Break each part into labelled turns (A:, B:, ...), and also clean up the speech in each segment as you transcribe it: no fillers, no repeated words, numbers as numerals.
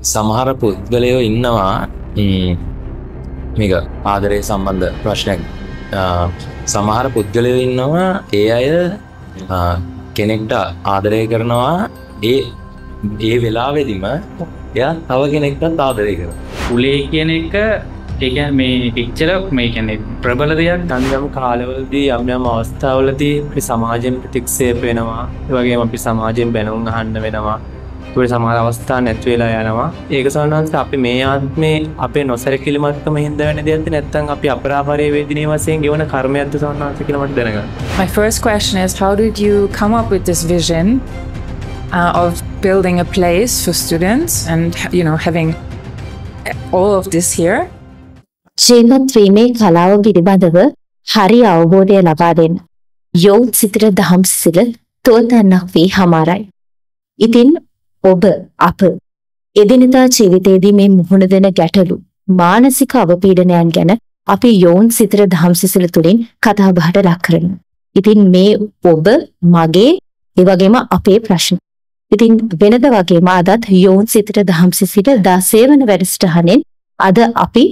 A: සමහර පුද්ගලයෝ ඉන්නවා මේක ආදරය සම්බන්ධ ප්‍රශ්නයක්. සමහර පුද්ගලයෝ ඉන්නවා ඒ අය කෙනෙක්ට ආදරය කරනවා ඒ වෙලාවෙදිම එයා තව කෙනෙක්ටත් ආදරය කරනවා.
B: කුලේ කියන එක ඒ කියන්නේ මේ පික්චර මේ කියන්නේ ප්‍රබල දෙයක් යම් කාලවලදී යම් අවස්ථාවලදී අපි සමාජයෙන් ප්‍රතික්ෂේප වෙනවා. ඒ වගේම අපි සමාජයෙන් බැනුම් අහන්න වෙනවා. ඒ සමහර අවස්ථා නැති වෙලා යනවා. ඒක සමහරවිට අපි මේ ආත්මේ අපේ නොසැලකිලිමත්කම හින්දා වෙන දෙයක්ද නැත්නම් අපි අපරාපරේ වේදිනේ වශයෙන් ගෙවන කර්මයක්ද සමහරවිට කියලා මට දැනගන්න.
C: My first question is, how did you come up with this vision of building a place for students and having all of this here?
D: ජීවත් වීමේ කලාව පිළිබඳව හරි අවබෝධය ලබා දෙන්න යොවුන් සිතට දහම් සිසිල තෝතන්නක් වී හමාරයි. ඉතින් ඔබ අප එදිනදා ජීවිතයේදී මේ මුහුණ දෙන ගැටලු මානසික අවපීඩනයන් ගැන අපි යොවුන් සිතට දහම් සිසිල තුලින් කතා බහට ලක් කරනවා. ඉතින් මේ ඔබ මගේ ඒ වගේම අපේ ප්‍රශ්න. ඉතින් වෙනද වගේම අදත් යොවුන් සිතට දහම් සිසිල 16 වන වැඩසටහනෙන් අද අපි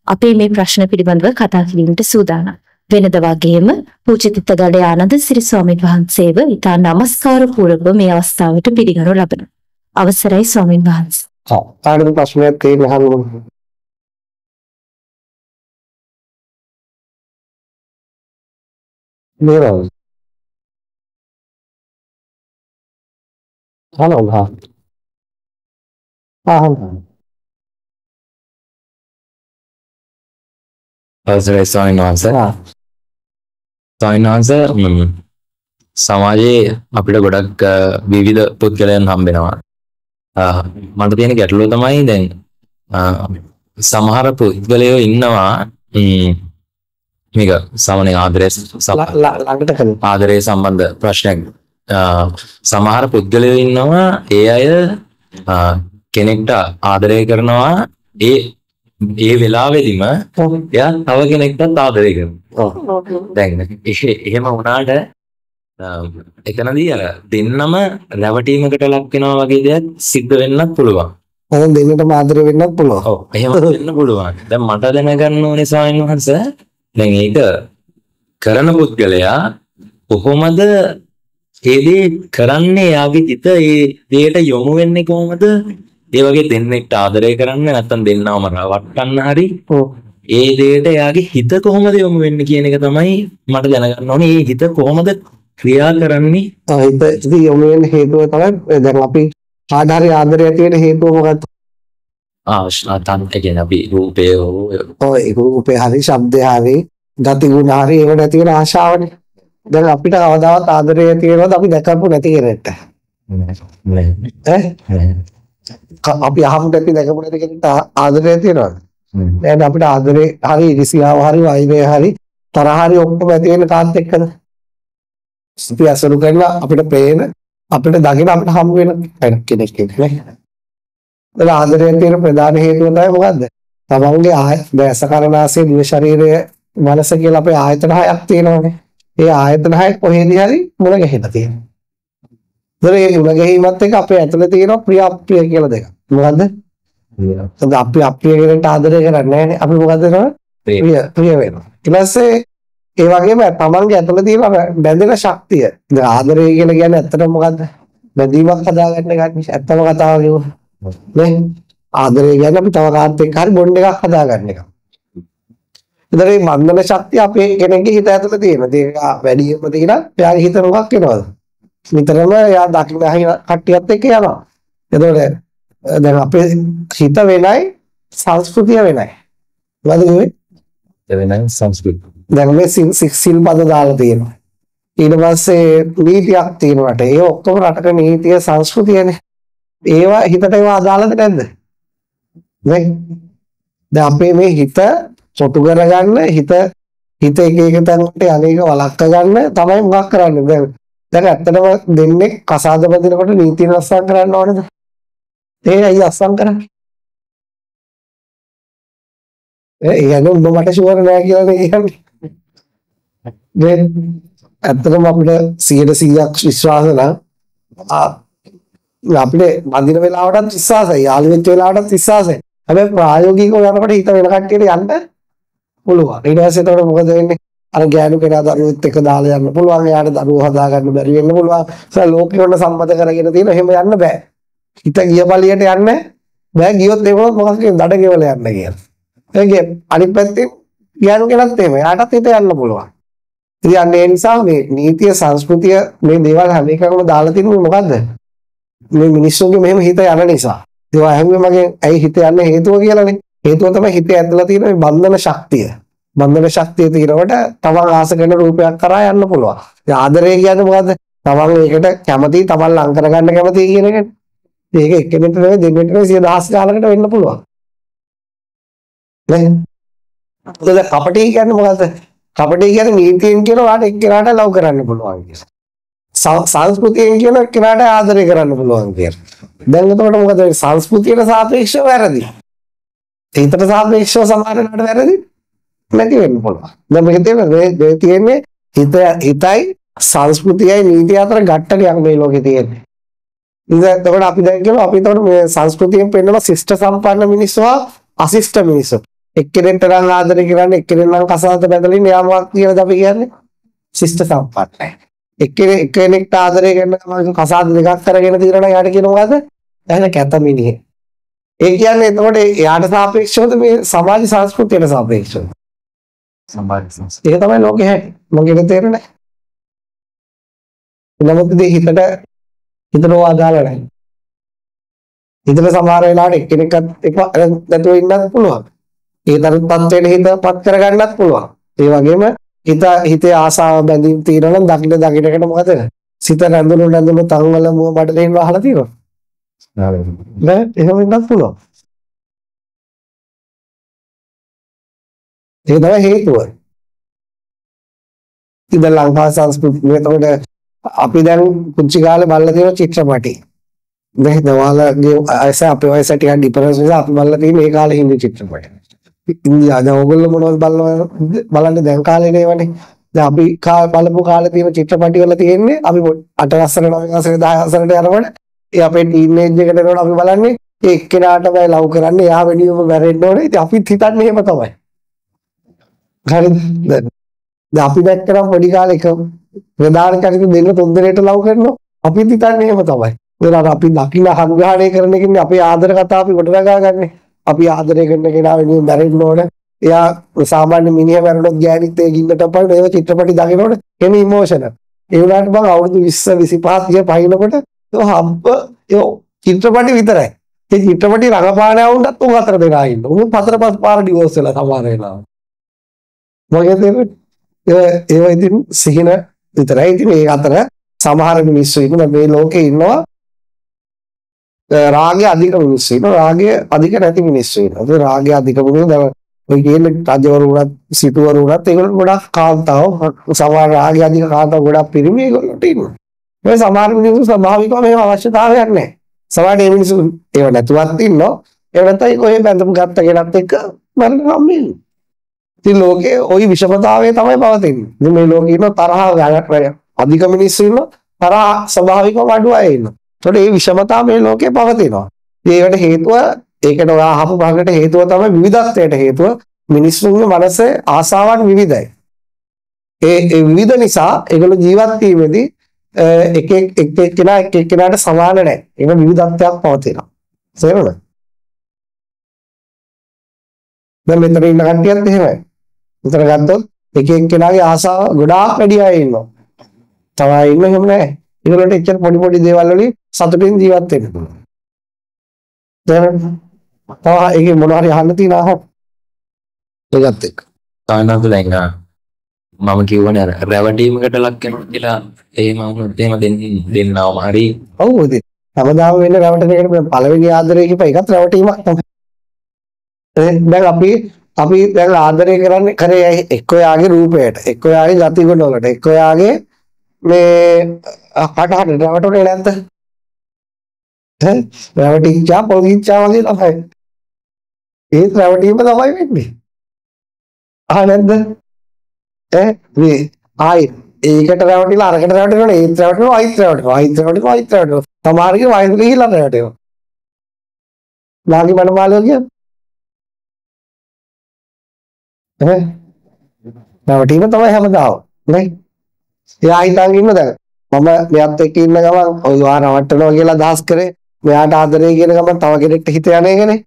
D: අපේ මේ ප්‍රශ්න පිළිබඳව කතා කිරීමට සූදානම්. වෙනද වගේම පූජ්‍ය තිත්තගලේ ආනන්දසිරි ස්වාමීන් වහන්සේව ඉතා නමස්කාර පූර්වක මේ අවස්ථාවට පිළිගනු ලබනවා. අවසරයි ස්වාමීන් වහන්සේ.
E: ආනන්ද ප්‍රශ්නයක් තියෙනවා අහන්න. මේවා. හලෝ හා.
A: අවසරයි ස්වාමීන් වහන්සේ. ස්වාමීන් වහන්සේ සමාජයේ අපිට ගොඩක් විවිධ පුද්ගලයන් හම්බෙනවා. මට තියෙන ගැටලුව තමයි දැන් සමහර පුද්ගලයෝ ඉන්නවා මේක සාමාන්‍ය ආදරය සම්බන්ධ ප්‍රශ්නයක්. සමහර පුද්ගලයෝ ඉන්නවා ඒ අය කෙනෙක්ට ආදරය කරනවා ඒ වෙලාවෙදිම එයා තව කෙනෙක්ටත් ආදරය කරනවා. දැන් එහෙම වුණාට එතනදී අර දෙන්නම රැවටීමකට ලක් වෙනවා වගේ දෙයක් සිද්ධ වෙන්නත් පුළුවන්.
E: දෙන්නටම ආදරය වෙන්නත් පුළුවන්.
A: ඔව් එහෙම වෙන්න පුළුවන්. දැන් මට දැනගන්න ඕනේ ස්වාමීන් වහන්සේ දැන් ඒක කරන පුද්ගලයා කොහොමද ඒ දේ කරන්නේ? යාගේ හිත ඒ දෙයට යොමු වෙන්නේ කොහොමද? ඒ වගේ දෙන්නෙක්ට ආදරය කරන්න නැත්නම් දෙන්නවම රවට්ටන්න හරි ඒ දෙයට එයාගේ හිත කොහොමද යොමු වෙන්නේ කියන එක තමයි මට දැනගන්න ඕනේ. ඒ හිත කොහොමද ක්‍රියා කරන්නේ?
E: හිත යොමු වෙන හේතුව තමයි දැන් අපි ආධාරය ආදරය ඇති වෙන හේතුව මොකක්ද?
A: කියන්නේ අපි රූපය
E: රූපේ හරි ශබ්දය හරි ගති ගුණ හරි ඒවට ඇති වෙන ආශාවනේ. දැන් අපිට කවදාවත් ආදරය තියෙනවද අපි දැකපු නැති කෙනෙක්ට? අපි අහමුට අපි දැකපු නැති කෙනෙක්ට ආදරය තියෙනවද? දැන් අපිට ආදරේ හරි ඉරිසියාව හරි වෛරය හරි තරහ හරි ඔක්කොම ඇති වෙන කාත් එක්කද? අපි අසුරු කරලා අපිට පේන අපිට දකින අපිට හමු වෙන කෙනෙක් නේ. දැන් ආදරය තියෙන ප්‍රධාන හේතුව තමයි මොකද්ද? තමන්ගේ දැස කරනාසය දිව ශරීරය මනස කියලා අපේ ආයතන හයක් තියෙනවානේ. ඒ ආයතන හය කොහෙදී හරි මුල ගැහිලා තියෙනවා. ඒ මුල ගැහිමත් එක්ක අපේ ඇතුලේ තියෙන ප්‍රිය අප්‍රිය කියලා දෙකක්. මොකද්ද? අපි අප්‍රිය කෙනෙක්ට ආදරය කරන්නේ නැහැ. අපි මොකද්ද කරන්නේ? ප්‍රිය වෙනවා. ඊට පස්සේ ඒ වගේම තමන්ගේ ඇතුලේ තියෙන බැඳෙන ශක්තිය. දැන් ආදරය කියලා කියන්නේ ඇත්තටම මොකද්ද? බැඳීමක් හදාගන්න එකක් නේ. ඇත්තම කතාව කිව්වොත්. නේ? ආදරය කියන්නේ අපි තව කාත් එක්ක හරි බොන්ඩ් එකක් හදාගන්න එක. ඒතර මේ මන්දන ශක්තිය අපේ කෙනෙක්ගේ හිත ඇතුලේ තියෙනවා. ඒක වැඩිම තියෙන එයාගේ හිත මොකක් වෙනවද? නිතරම එයා දකින්න කට්ටියත් එක්ක යනවා. එතකොට දැන් අපේ හිත වෙනයි සංස්කෘතිය වෙනයි. මොකද කිව්වේ?
A: වෙනයි සංස්කෘතිය.
E: දැන් මේ සිල් පද දාලා තියෙනවා. ඊට පස්සේ නීතියක් තියෙනවා රටේ. ඒ ඔක්කොම රටක නීතිය සංස්කෘතියනේ. ඒවා හිතට ඒවා අදාළද නැද්ද? දැන් අපේ මේ හිත සොටු කරගන්න හිත එක තැන් වලට අනේක වළක්ව ගන්න තමයි මොකක් කරන්නේ. දැන් ඇත්තටම දෙන්නේ කසාද බඳිනකොට නීති රස්සම් කරන්න ඕනේද? ඒ අය අස්සම් කරන්නේ. ඒ කියන්නේ උඹ මට ෂුවර් නෑ කියලා නේ කියන්නේ. ඇත්තටම අපිට 100% විශ්වාස නම් අපිට බඳින වෙලාවටත් විශ්වාසයි. යාළු වෙච්ච වෙලාවටත් විශ්වාසයි. හැබැයි ප්‍රායෝගිකව යනකොට හිත වෙන කට්ටියට යන්න පුළුවන්. ඊට පස්සේ එතකොට මොකද වෙන්නේ? අර ගෑනු කෙනා දරුවෙත් එක දාලා යන්න පුළුවන්. එයාට දරුවෝ හදා ගන්න බැරි වෙන්න පුළුවන්. ඒක ලෝකෙ වල සම්මත කරගෙන තියෙන එහෙම යන්න බෑ. හිත ගිය පළියට යන්න බෑ. ගියොත් ඒකවත් මොකක්ද කියන්නේ දඩ ගෙවල යන්න කියලා. ඒකේ අනිත් පැත්තේ ගෑනු කෙනත් එහෙම. එයාටත් හිත යන්න පුළුවන්. ඉතින් අන්න ඒ නිසා මේ නීතිය සංස්කෘතිය මේ දේවල් හැම එකකම දාලා තියෙන්නේ මොකද්ද? මේ මිනිස්සුන්ගේ මෙහෙම හිත යන නිසා. ඒවා හැමෝම මගේ ඇයි හිත යන්න හේතුව කියලානේ. හේතුව තමයි හිතේ ඇතුළේ තියෙන මේ බන්ධන ශක්තිය. බන්ධන ශක්තිය තියෙනකොට තමන් ආස කරන රූපයක් කරා යන්න පුළුවන්. ඒ ආදරය කියන්නේ මොකද්ද? තමන් ඒකට කැමති, තමන් ලං කරගන්න කැමති කියන එක. ඒක එක්කෙනෙක්ට නෙවෙයි දෙන්නෙක්ට නෙවෙයි 10000 ගානකට වෙන්න පුළුවන්. නේ? ඒක කපටි කියන්නේ මොකද්ද? කපටි කියන්නේ නීතියෙන් කියන වාට එක්කෙනාට ලව් කරන්න පුළුවන් කියලා. සංස්කෘතියෙන් කියන කෙනාට ආදරය කරන්න පුළුවන් කියලා. දැන් එතකොට මොකද සංස්කෘතියට සාපේක්ෂව වැරදි. හිතට සාපේක්ෂව සමානකට වැරදි නැති වෙන්න පුළුවන්. දැන් මේක තියෙන්නේ හිතයි සංස්කෘතියයි නීතිය අතර ගැටලුවක් මේ ලෝකේ තියෙන්නේ. ඉතින් එතකොට අපි දැන් කියමු අපි එතකොට මේ සංස්කෘතියෙන් පෙන්නන ශිෂ්ට සම්පන්න මිනිස්සු අශිෂ්ට මිනිස්සු. එක්කෙනෙක්ට නම් ආදරය කරන්නේ එක්කෙනෙක් නම් කසාද බැඳලින් එයා මොකක්ද කියලාද අපි කියන්නේ? ශිෂ්ට සම්පන්නයි. එක්කෙනෙක්ට ආදරය කරන ගමන් කසාද දෙකක් කරගෙන තියෙනවා යාට කියන මොකද්ද? එහෙනම් කැත මිනිහෙක්. ඒ කියන්නේ එතකොට එයාට සාපේක්ෂවද මේ සමාජ සංස්කෘතියට සාපේක්ෂවද? සමාජ සංස්කෘතිය. ඒක තමයි ලෝකේ හැටි. මොකද තේරෙන්නේ? නමුත් ඉතින් හිතට අදාළ නැහැ. හිතට සමහර වෙලාවට එක්කෙනෙක්වත් එක නැතුව ඉන්නත් පුළුවන්. ඒ තරම් තත්ත්වයට හිතපත් කරගන්නත් පුළුවන්. ඒ වගේම හිතේ ආසාව බැඳීම් තියෙනවා නම් දකින්නකට මොකද? සිත රැඳුණු තංවල මුව බඩලෙන් වහලා තියෙනවා. නෑ එහෙම වෙන්නත් පුළුවන්. ඒක තමයි හේතුව. ඉතින් ලංකා සංස්කෘතිය එතකොට අපි දැන් පුංචි කාලේ බලලා තියෙන චිත්‍රපටි. දැන් දවාලගේ අයස අපේ වයස ටිකක් ඩිෆරන්ස් නිසා අපි බලලා තියෙන මේ කාලේ හින්දි චිත්‍රපටි. ඉන්දියාව දැන් ඕගොල්ලෝ මොනවද බලන්නේ දැන් කාලේ නේවනේ. දැන් අපි බලපු කාලේ තියෙන චිත්‍රපටි වල තියෙන්නේ අපි 8 වසර 9 වසර 10 වසරට යනකොට ඒ අපේ ටීනේජ් එකට එනකොට අපි බලන්නේ ඒ එක්කෙනාට බය ලව් කරන්නේ එයා වෙනියම මැරෙන්න ඕනේ. ඉතින් අපිත් හිතන්නේ එහෙම තමයි. හරිද? දැන් අපි දැක්කම පොඩි කාලේ එක ප්‍රධාන චරිත දෙන්න තුන් දෙනෙක්ට ලව් කරනවා. අපිත් හිතන්නේ එහෙම තමයි. ඒලා අපි දකින්න හංගහණය කරන එකනේ අපේ ආදර කතාව අපි ගොඩනගා ගන්නෙ. අපි ආදරය කරන කෙනා වෙනුවෙන් මැරෙන්න ඕනේ. එයා සාමාන්‍ය මිනිහා මැරුණොත් ගෑනිත් ඒ ගින්නට අපිට ඒව චිත්‍රපටි දකිනකොට එන ඉමෝෂනල්. ඒ වුණාට මම අවුරුදු 20 25 30 පහිනකොට ඒ චිත්‍රපටි විතරයි. ඒ චිත්‍රපටි රඟපාන වුණත් උන් හතර දෙනා ඉන්න. උන් හතර පහ පාර ඩිවෝස් වෙලා සමහර වෙලාවට. මොකද ඒව ඉතින් සිහින විතරයි. ඉතින් මේ අතර සමහර මිනිස්සු ඉන්නවා මේ ලෝකේ ඉන්නවා රාගය අධික මිනිස්සු ඉන්නවා රාගය අධික නැති මිනිස්සු ඉන්නවා. ඒ රාගය අධික මිනිස්සු දැන් ඔය කියන්නේ රජවරු උනත් සිටුවරු උනත් ඒගොල්ලෝ ගොඩක් කාන්තාව සමහර රාගය අධික කාන්තාව ගොඩක් පිරිමි ඒගොල්ලෝට ඉන්නවා. මේ සමහර මිනිස්සු ස්වභාවිකව මේව අවශ්‍යතාවයක් නැහැ. සමහර මේ මිනිස්සු ඒව නැතුවත් ඉන්නවා. ඒව නැත්නම් කොහේ බැඳපු ගත්ත කෙනත් එක්ක මරණම් ඉන්නේ. ඉතින් ලෝකේ ওই විෂමතාවය තමයි පවතින්නේ. ඉතින් මේ ලෝකේ ඉන්න තරහ අධික මිනිස්සු ඉන්නවා තරහ ස්වභාවිකව අඩු අය ඉන්නවා. ඒතකොට මේ විෂමතාව මේ ලෝකේ පවතිනවා. ඒකට හේතුව ඒකට ඔයා අහපු භාගයට හේතුව තමයි විවිධත්වයට හේතුව මිනිස්සුන්ගේ මනසේ ආසාවන් විවිධයි. ඒ විවිධ නිසා ඒගොල්ලෝ ජීවත් වීමේදී එක එක්කෙනාට සමාන නැහැ. ඒක විවිධත්වයක් පවතිනවා. තේරුණාද? දැන් මෙතන ඉන්න කට්ටියත් එහෙමයි. උතර ගත්තොත් එක එක්කෙනාගේ ආසාව ගොඩාක් වැඩි අය ඉන්නවා. තව අය ඉන්න එහෙම නැහැ. ඒගොල්ලන්ට එච්චර පොඩි පොඩි දේවල් වලින් සතුටින් ජීවත් වෙන්න පුළුවන්. දැන් තව ඒකේ මොනවා හරි අහන්න තියෙනවා. ඒකත් එක්ක.
A: තානන්ත දැන් මම කියවනේ අර රැවටීමකට ලක් වෙනවා කියලා එහෙම වුණොත් එහෙම දෙන්නවම හරි.
E: ඔව් ඉතින් හැමදාම වෙන රැවටෙන එකට පළවෙනි ආදරය කියප එකත් රැවටීමක් තමයි. දැන් අපි දැන් ආදරය කරන්නේ කරේ එක්ක යාගේ රූපයට එක්ක යාගේ ගති ගුණ වලට එක්ක යාගේ මේ කටහඬ රැවටුනේ නැද්ද? රැවටිච්චා පොල්ගිච්චා වගේ තමයි. ඒ රැවටීම තමයි වෙන්නේ. නැද්ද? මේ ආයි ඒකට රැවටිලා අරකට රැවටෙනවා ඒත් රැවටෙනවා අයිත් රැවටෙනවා තමාරිගේ වයසට ගිහිල්ලා රැවටෙනවා නාගි මනමාලෝ කියන්නේ රැවටීම තමයි හැමදාම නේ එයා හිතන් ඉන්න දැන් මම මෙයාත් එක්ක ඉන්න ගමන් ඔය වා රවට්ටනවා කියලා අදහස් කරේ මෙයාට ආදරේ කියන ගමන් තව කෙනෙක්ට හිත යන එකනේ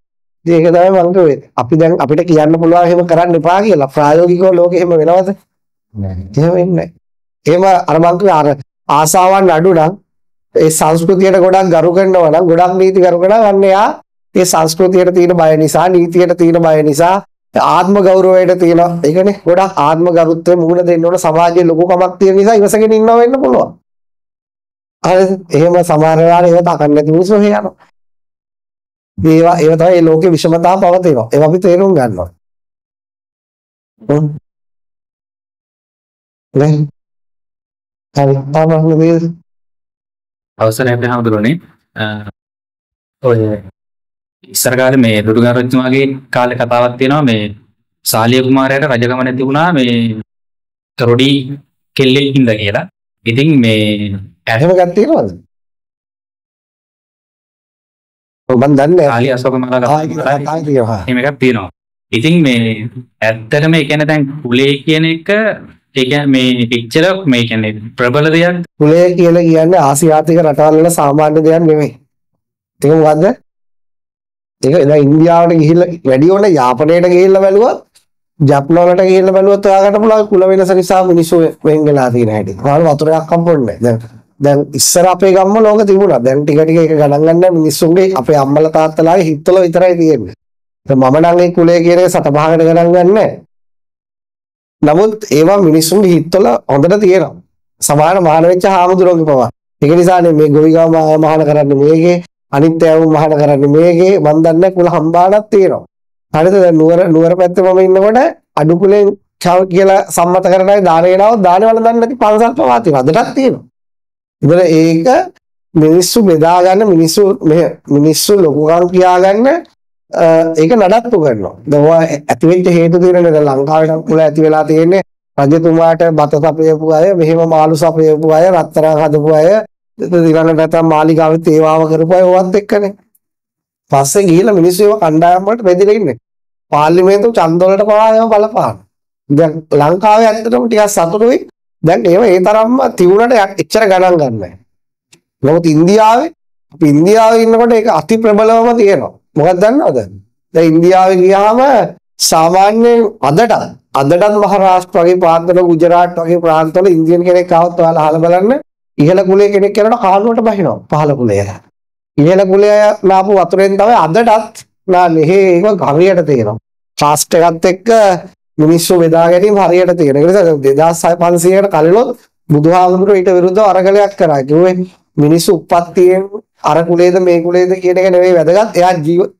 E: ඉතින් ඒක තමයි මම කිව්වේ අපි දැන් අපිට කියන්න පුළුවන් එහෙම කරන්න එපා කියලා ප්‍රායෝගිකව ලෝකෙ එහෙම වෙනවද එහෙම වෙන්නේ නැහැ එහෙම අර මං කිව්වා අර ආසාවන් අඩු නම් ඒ සංස්කෘතියට ගොඩක් ගරු කරනවා නම් ගොඩක් නීති ගරු කරනවා අන්න එයා ඒ සංස්කෘතියට තියෙන බය නිසා නීතියට තියෙන බය නිසා ආත්ම ගෞරවයට තියෙන ඒකනේ ගොඩක් ආත්ම ගරුත්වය මුහුණ දෙන්න ඕන සමාජයේ ලොකුකමක් තියෙන නිසා ඉවසගෙන ඉන්නවා වෙන්න පුළුවන් හරිද එහෙම සමහර වෙලාවට ඒව දකන්න නැති මිනිස්සු යනවා ඒව තමයි ලෝකේ විෂමතාව පවතිනවා ඒවා අපි තේරුම් ගන්නවා නේ හරි තමයි
B: අවසරයි අපේ හැමදෙරෝනේ ඔය ඉස්සර කාලේ මේ දුටුගැමුණු රජතුමාගේ කාලේ කතාවක් තියෙනවා මේ සාලිය කුමාරයාට රජකම නැති වුණා මේ රොඩි කෙල්ලෙකින්ද කියලා. ඉතින් මේ
E: එහෙම ගන්න තියෙනවද? ඔව් මන් දන්නේ
B: සාලිය අශෝක මහරජා එහෙම එකක් තියෙනවා. ඉතින් මේ ඇත්තටම ඒ කියන්නේ දැන් කුලේ කියන එක ඒ කියන්නේ මේ පික්චර මේ කියන්නේ ප්‍රබල දෙයක්.
E: කුලය කියලා කියන්නේ ආසියාතික රටවල් වල සාමාන්‍ය දෙයක් නෙමෙයි. ඒක මොකද්ද? ඒක දැන් ඉන්දියාවට ගිහිල්ලා වැඩි ඕන යාපනයට ගිහිල්ලා බැලුවොත් ජප්න වලට ගිහිල්ලා බැලුවොත් ඔයාලට පුළුවන් කුල වෙනස නිසා මිනිස්සු වෙන් වෙලා තියෙන හැටි. ඔයාලා වතුරයක් හම්බුන්නේ නැහැ. දැන් ඉස්සර අපේ ගම්ම ලෝක තිබුණා. දැන් ටික ටික ඒක ගණන් ගන්න මිනිස්සුන්ගේ අපේ අම්මලා තාත්තලාගේ හිතවල විතරයි තියෙන්නේ. දැන් මම නම් ඒ කුලය කියන එක සතපහකට ගණන් ගන්නෑ. නමුත් ඒවා මිනිස්සුන්ගේ හිතවල හොඳට තියෙනවා. සමාන මහාන වෙච්ච හාමුදුරුවෝගේ පවා. ඒක නිසානේ මේ ගොවිගම මහාන කරන්නේ මේකේ අනිත් ඒවා මහාන කරන්නේ මේකේ මන් දන්නේ කුල හම්බානක් තියෙනවා. හරිද දැන් නුවර පැත්තේ මම ඉන්නකොට අඩු කුලෙන් කියලා සම්මත කරනයි දානේ එනවොත් දානේ වල දන්නේ නැති පන්සල් පවා තියෙනවා. අදටත් තියෙනවා. ඉතින් ඒක මිනිස්සු බෙදා ගන්න මිනිස්සු ලොකුකම් කියා ගන්න ඒක නඩත්තු කරනවා. දැන් ඔය ඇති වෙච්ච හේතු තියෙනනේ දැන් ලංකාවේ නම් කුල ඇති වෙලා තියෙන්නේ රජතුමාට බත සපයපු අය, මෙහෙම මාළු සපයපු අය, රත්තරන් හදපු අය, ඊළඟට නැත්නම් මාලිගාවේ තේවාව කරපු අය ඕවත් එක්කනේ. පස්සේ ගිහිල්ලා මිනිස්සු ඒව කණ්ඩායම් වලට බෙදලා ඉන්නේ. පාර්ලිමේන්තුව ඡන්ද වලට පවා ඒව බලපාන. දැන් ලංකාවේ ඇත්තටම ටිකක් සතුටුයි. දැන් ඒව ඒ තරම්ම තියුණට එච්චර ගණන් ගන්න නැහැ. නමුත් ඉන්දියාවේ ඉන්නකොට ඒක අති ප්‍රබලවම තියෙනවා. මොකක්ද දන්නවද? දැන් ඉන්දියාවේ ගියාම සාමාන්‍යයෙන් අදටත් මහරාෂ්ට්‍ර වගේ ප්‍රාන්තවල ගුජරාට් වගේ ප්‍රාන්තවල ඉන්දියන් කෙනෙක් ආවොත් ඔයාලා අහලා බලන්න ඉහළ කුලයේ කෙනෙක් කරනවා කානුවට බහිනවා පහළ කුලයේ. ඉහළ කුලයේ නාපු වතුරෙන් තමයි අදටත් නාන්නේ. ඒක හරියට තියෙනවා. කාස්ට් එකත් එක්ක මිනිස්සු බෙදා ගැනීම හරියට තියෙනවා. ඒ නිසා 2500කට කලිනොත් බුදුහාමුදුරුවෝ ඊට විරුද්ධව අරගලයක් කරා. කිව්වේ මිනිස්සු උප්පත්තියෙන් අර කුලේද මේ කුලේද කියන එක නෙවෙයි වැදගත්. එයා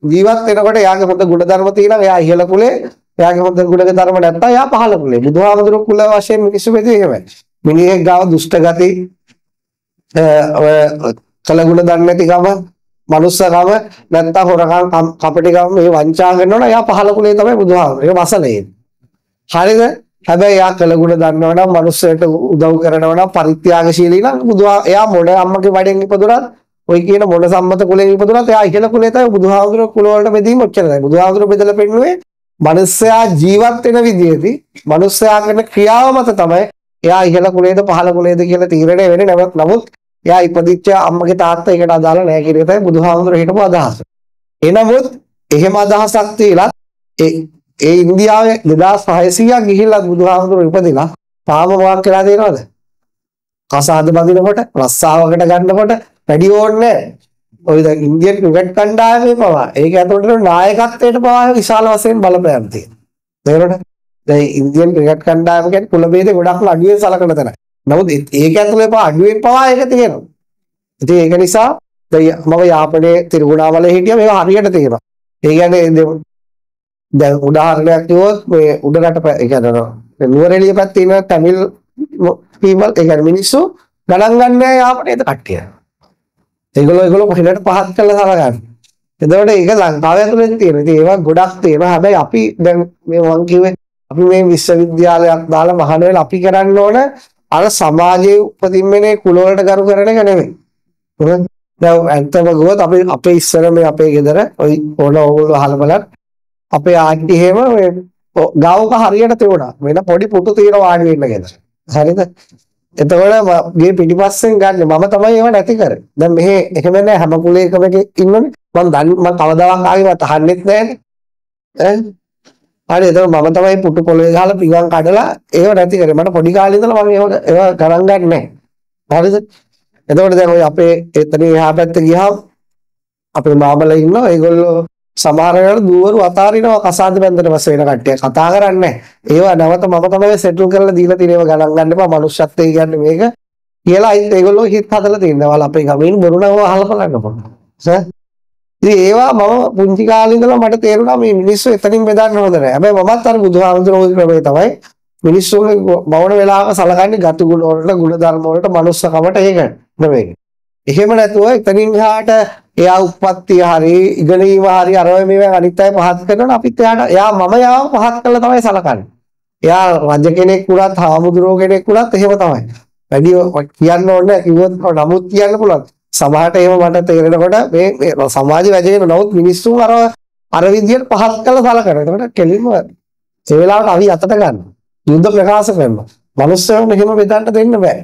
E: ජීවත් වෙනකොට එයාගේ හොඳ ගුණධර්ම තියෙනවා. එයා ඉහළ කුලේ. එයාගේ හොඳ ගුණධර්ම නැත්නම් එයා පහළ කුලේ. බුදුහාමුදුරුවෝ කුල වශයෙන් මිනිස්සු බෙදේ එහෙමයි. මිනිහෙක් ගාව දුෂ්ට ගති කලගුණ දන්නේ නැතිකම, මනුස්සකම, නැත්නම් හොරකම්, කපටිකම මේ වංචා කරනවනම් එයා පහළ කුලේ තමයි බුදුහාමුදුරුවෝ. ඒක මසලේ. හරිද? හැබැයි එයා කලගුණ දන්නවා නම් මනුස්සයට උදව් කරනවා නම් පරිත්‍යාගශීලී නම් එයා මොන අම්මගේ වඩෙන් ඉපදුනත් ඔය කියන මොන සම්මත කුලෙන් ඉපදුනත් එයා ඉහළ කුලේ තමයි. බුදුහාමුදුරුවෝ කුල වලට බෙදීම ඔච්චරයි. බුදුහාමුදුරුවෝ බෙදලා පෙන්නුවේ මනුස්සයා ජීවත් වෙන විදිහේදී මනුස්සයා කරන ක්‍රියාව මත තමයි එයා ඉහළ කුලේද පහළ කුලේද කියලා තීරණය වෙන්නේ. නමුත් එයා ඉපදිච්ච අම්මගේ තාත්තා ඒකට අදාළ නැහැ කියන එක තමයි බුදුහාමුදුරුවෝ හිතපු අදහස. එනමුත් එහෙම අදහසක් තියලා ඒ ඉන්දියාවේ 2600ක් ගිහිල්ලා බුදුහාමුදුරුවෝ ඉපදිලා තාම මොකක් කියලා තියෙනවද? කසාද බඳිනකොට, රස්සාවකට ගන්නකොට වැඩි ඕනේ නැහැ. ඔය දැන් ඉන්දියන් ක්‍රිකට් කණ්ඩායමේ පවා ඒක ඇතුළට නායකත්වයට පවා විශාල වශයෙන් බලපෑම් තියෙනවා. තේරුණාද? දැන් ඉන්දියන් ක්‍රිකට් කණ්ඩායම කියන්නේ කුල ભેද ගොඩක් අඩුවෙන් සලකන තැන. නමුත් ඒක ඇතුළේ පවා අඩුවෙන් පවා ඒක තියෙනවා. ඉතින් ඒක නිසා දැන් මම යාපනයේ තිරුණාමලේ හිටියා මේක හරියට තියෙනවා. ඒ කියන්නේ දැන් උදාහරණයක් කිව්වොත් මේ උඩරට ඒ කියන්නේ නුවරඑළිය පැත්තේ ඉන්න තමිල් people ඒ කියන්නේ මිනිස්සු ගණන් ගන්නෑ යාපනයේද කට්ටිය. ඒගොල්ලෝ පිටට පහත් කරලා සලකන්නේ. එතකොට ඒක ලංකාවේ ඇතුලේ තියෙනවා. ඉතින් ඒවා ගොඩක් තියෙනවා. හැබැයි අපි දැන් මේ මං කිව්වේ අපි මේ විශ්වවිද්‍යාලයක් දාලා මහාන වෙලා අපි කරන්න ඕන අර සමාජයේ උපදින්නේ කුල වලට ගරු කරන එක නෙමෙයි. දැන් ඇත්තම ගොත් අපේ ඉස්සර මේ අපේ ගෙදර ඔය ඕගොල්ලෝ අහලා බලන්න අපේ ආන්ටි එහෙම මේ ගාවක හරියට තියුණා. වෙන පොඩි පුටු తీර වාඩි වෙන්න ගෙදර. හරිද? එතකොට ගේ පිටිපස්සෙන් ගන්න මම තමයි ඒව නැති කරේ. දැන් මෙහෙ එහෙම නෑ හැම කුලයකම ඉන්නනේ. මම කවදාවත් ආගෙවත් අහන්නෙත් නෑනේ. හරි එතකොට මම තමයි පුටු පොළවේ ගහලා පිඟන් කඩලා ඒව නැති කරේ. මට පොඩි කාලේ ඉඳලා මම ඒව ගණන් ගන්නේ නෑ. හරිද? එතකොට දැන් ඔය අපේ එතන එහා පැත්තේ ගියාම අපේ මාමලා ඉන්නවා. ඒගොල්ලෝ සමහර වෙලාවට දුවරු අතාරිනවා කසාද බැඳලා වස් වෙන කට්ටිය කතා කරන්නේ. ඒවා නැවත මම තමයි සෙටල් කරලා දීලා තියෙන ඒවා ගණන් ගන්න එපා. මනුෂ්‍යත්වය කියන්නේ මේක කියලා අයිත් ඒගොල්ලෝ හිත හදලා තියෙනවා. වල අපේ ගමේන බොරු නම් අහලා බලන්න පොඩ්ඩක්. ඉතින් ඒවා මම පුංචි කාලේ ඉඳලා මට තේරුණා මේ මිනිස්සු එතනින් බෙදන්න හොඳ නැහැ. හැබැයි මමත් අර බුදුහාමුදුරුවෝ ක්‍රමයේ තමයි මිනිස්සුන්ගේ මවන වෙලාවක සලකන්නේ ගති ගුණ වලට, ගුණ ධර්ම වලට, මනුස්සකමට ඒක නෙමෙයි. එහෙම නැතුව එතනින් එහාට එයා උප්පත්තිය හරි ඉගෙනීම හරි අර මේවා අනිත් අය පහත් කරනවා අපිත් එයා මම යාව පහත් කළා තමයි සලකන්නේ. එයා රජ කෙනෙක් වුණත්, හාමුදුරුවෝ කෙනෙක් වුණත් එහෙම තමයි. වැඩි කියන්න ඕනේ කිව්වොත් නමුත් කියන්න පුළුවන්. සමහරට එහෙම මට තේරෙනකොට මේ සමාජය වැජගෙන නමුත් මිනිස්සුන් අර විදියට පහත් කළා සලකනවා. ඒකට කෙලින්ම ඒ වෙලාවට අපි අතට ගන්න. යුද්ධ ප්‍රකාශ කරනවා. මිනිස්සුන් එහෙම බෙදන්න දෙන්න බෑ.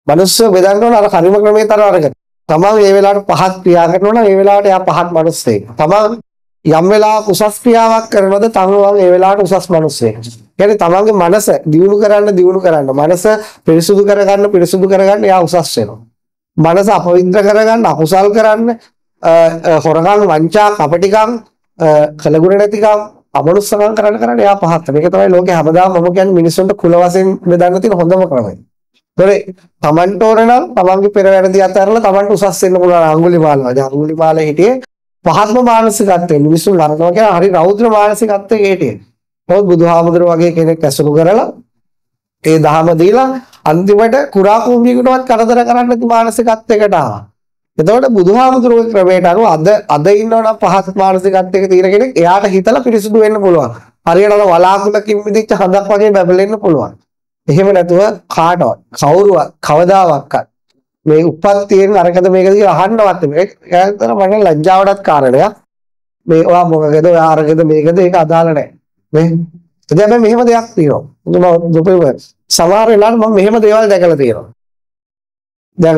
E: මිනිස්සු බෙදන්න ඕන අර කර්ම ක්‍රමයේ තර අරගෙන. තමන් මේ වෙලාවට පහත් ක්‍රියා කරනවා නම් ඒ වෙලාවට එයා පහත් මිනිස්සෙක්. තමන් යම් වෙලාවක උසස් ක්‍රියාවක් කරනවද තමන් ඒ වෙලාවට උසස් මිනිස්සෙක්. කියන්නේ තමන්ගේ මනස දියුණු කරන්න මනස පිරිසුදු කරගන්න එයා උසස් වෙනවා. මනස අපවිත්‍ර කරගන්න අකුසල් කරන්න හොරකම් වංචා කපටිකම් කලගුණ නැතිකම් අමනුස්සකම් කරන්න එයා පහත්. මේක තමයි ලෝකේ හැමදාම මම කියන්නේ මිනිස්සුන්ට කුල වශයෙන් බෙදන්න තියෙන හොඳම ක්‍රමය. තමන්ට ඕන නම් තමන්ගේ පෙර වැරදි අතහැරලා තමන්ට උසස් වෙන්න පුළුවන්. අඟුලිමාල වගේ අඟුලිමාල හිටියේ පහත්ම මානසිකත්වයෙන් මිනිස්සු නරනවා කියන හරි රෞද්‍ර මානසිකත්වයේ හිටියේ. මොකද බුදුහාමුදුරුවෝ වගේ කෙනෙක් ඇසුරු කරලා ඒ දහම දීලා අන්තිමට කුරා කුඹියකටවත් කරදර කරන්න නැති මානසිකත්වයකට ආවා. එතකොට බුදුහාමුදුරුවෝ ක්‍රමයට අනුව අද ඉන්නවනම් පහත් මානසිකත්වයක තියෙන කෙනෙක් එයාට හිතලා පිරිසුදු වෙන්න පුළුවන්. හරියට වලාකුලකින් මිදිච්ච හඳක් වගේ බබලෙන්න පුළුවන්. එහෙම නැතුව කාටවත් කවුරුවත් කවදාවත් මේ උපත්තියෙන් අරකද මේකද කියලා අහන්නවත් මේක ඇත්තට මට ලැජ්ජාවටත් කාරණයක්. මේ ඔයා මොකද ඔයා අරකද මේකද ඒක අදාළ නැහැ. මේ දැන් මෙහෙම දෙයක් තියෙනවා. මම සමහර වෙලාවට මම මෙහෙම දේවල් දැකලා තියෙනවා. දැන්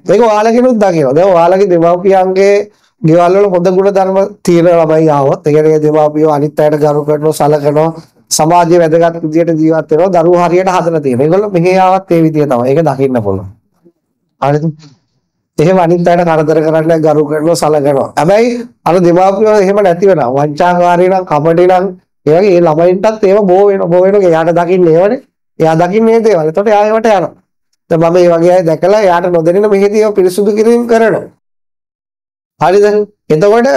E: මේක ඔයාලගෙනුත් දකිනවා. දැන් ඔයාලගේ දෙමව්පියන්ගේ ගෙවල් වල හොඳ ගුණ ධර්ම තියෙන ළමයි ආවොත් ඒ කියන්නේ දෙමව්පියෝ අනිත් අයට ගරු කරනවා සලකනවා සමාජයේ වැදගත් විදියට ජීවත් වෙනවා දරුවෝ හරියට හදලා තියෙනවා. ඒගොල්ලෝ මෙහෙ ආවත් ඒ විදිය තමයි. ඒක දකින්න පුළුවන්. හරිද? එහෙම අනිත් අයට කරදර කරන්නේ ගරු කරනවා සලකනවා. හැබැයි අර දෙමාපියෝ එහෙම නැති වෙනවා. වංචාකාරී නම් කපටි නම් ඒ වගේ ඒ ළමයින්ටත් ඒව බෝ වෙනවා. එයාට දකින්නේ ඒවනේ. එයා දකින්නේ මේ දේවල්. එතකොට එයා ඒවට යනවා. දැන් මම මේ වගේ අය දැකලා එයාට නොදෙනෙන මෙහෙදී ඒව පිරිසුදු කිරීම කරනවා. හරිද? එතකොට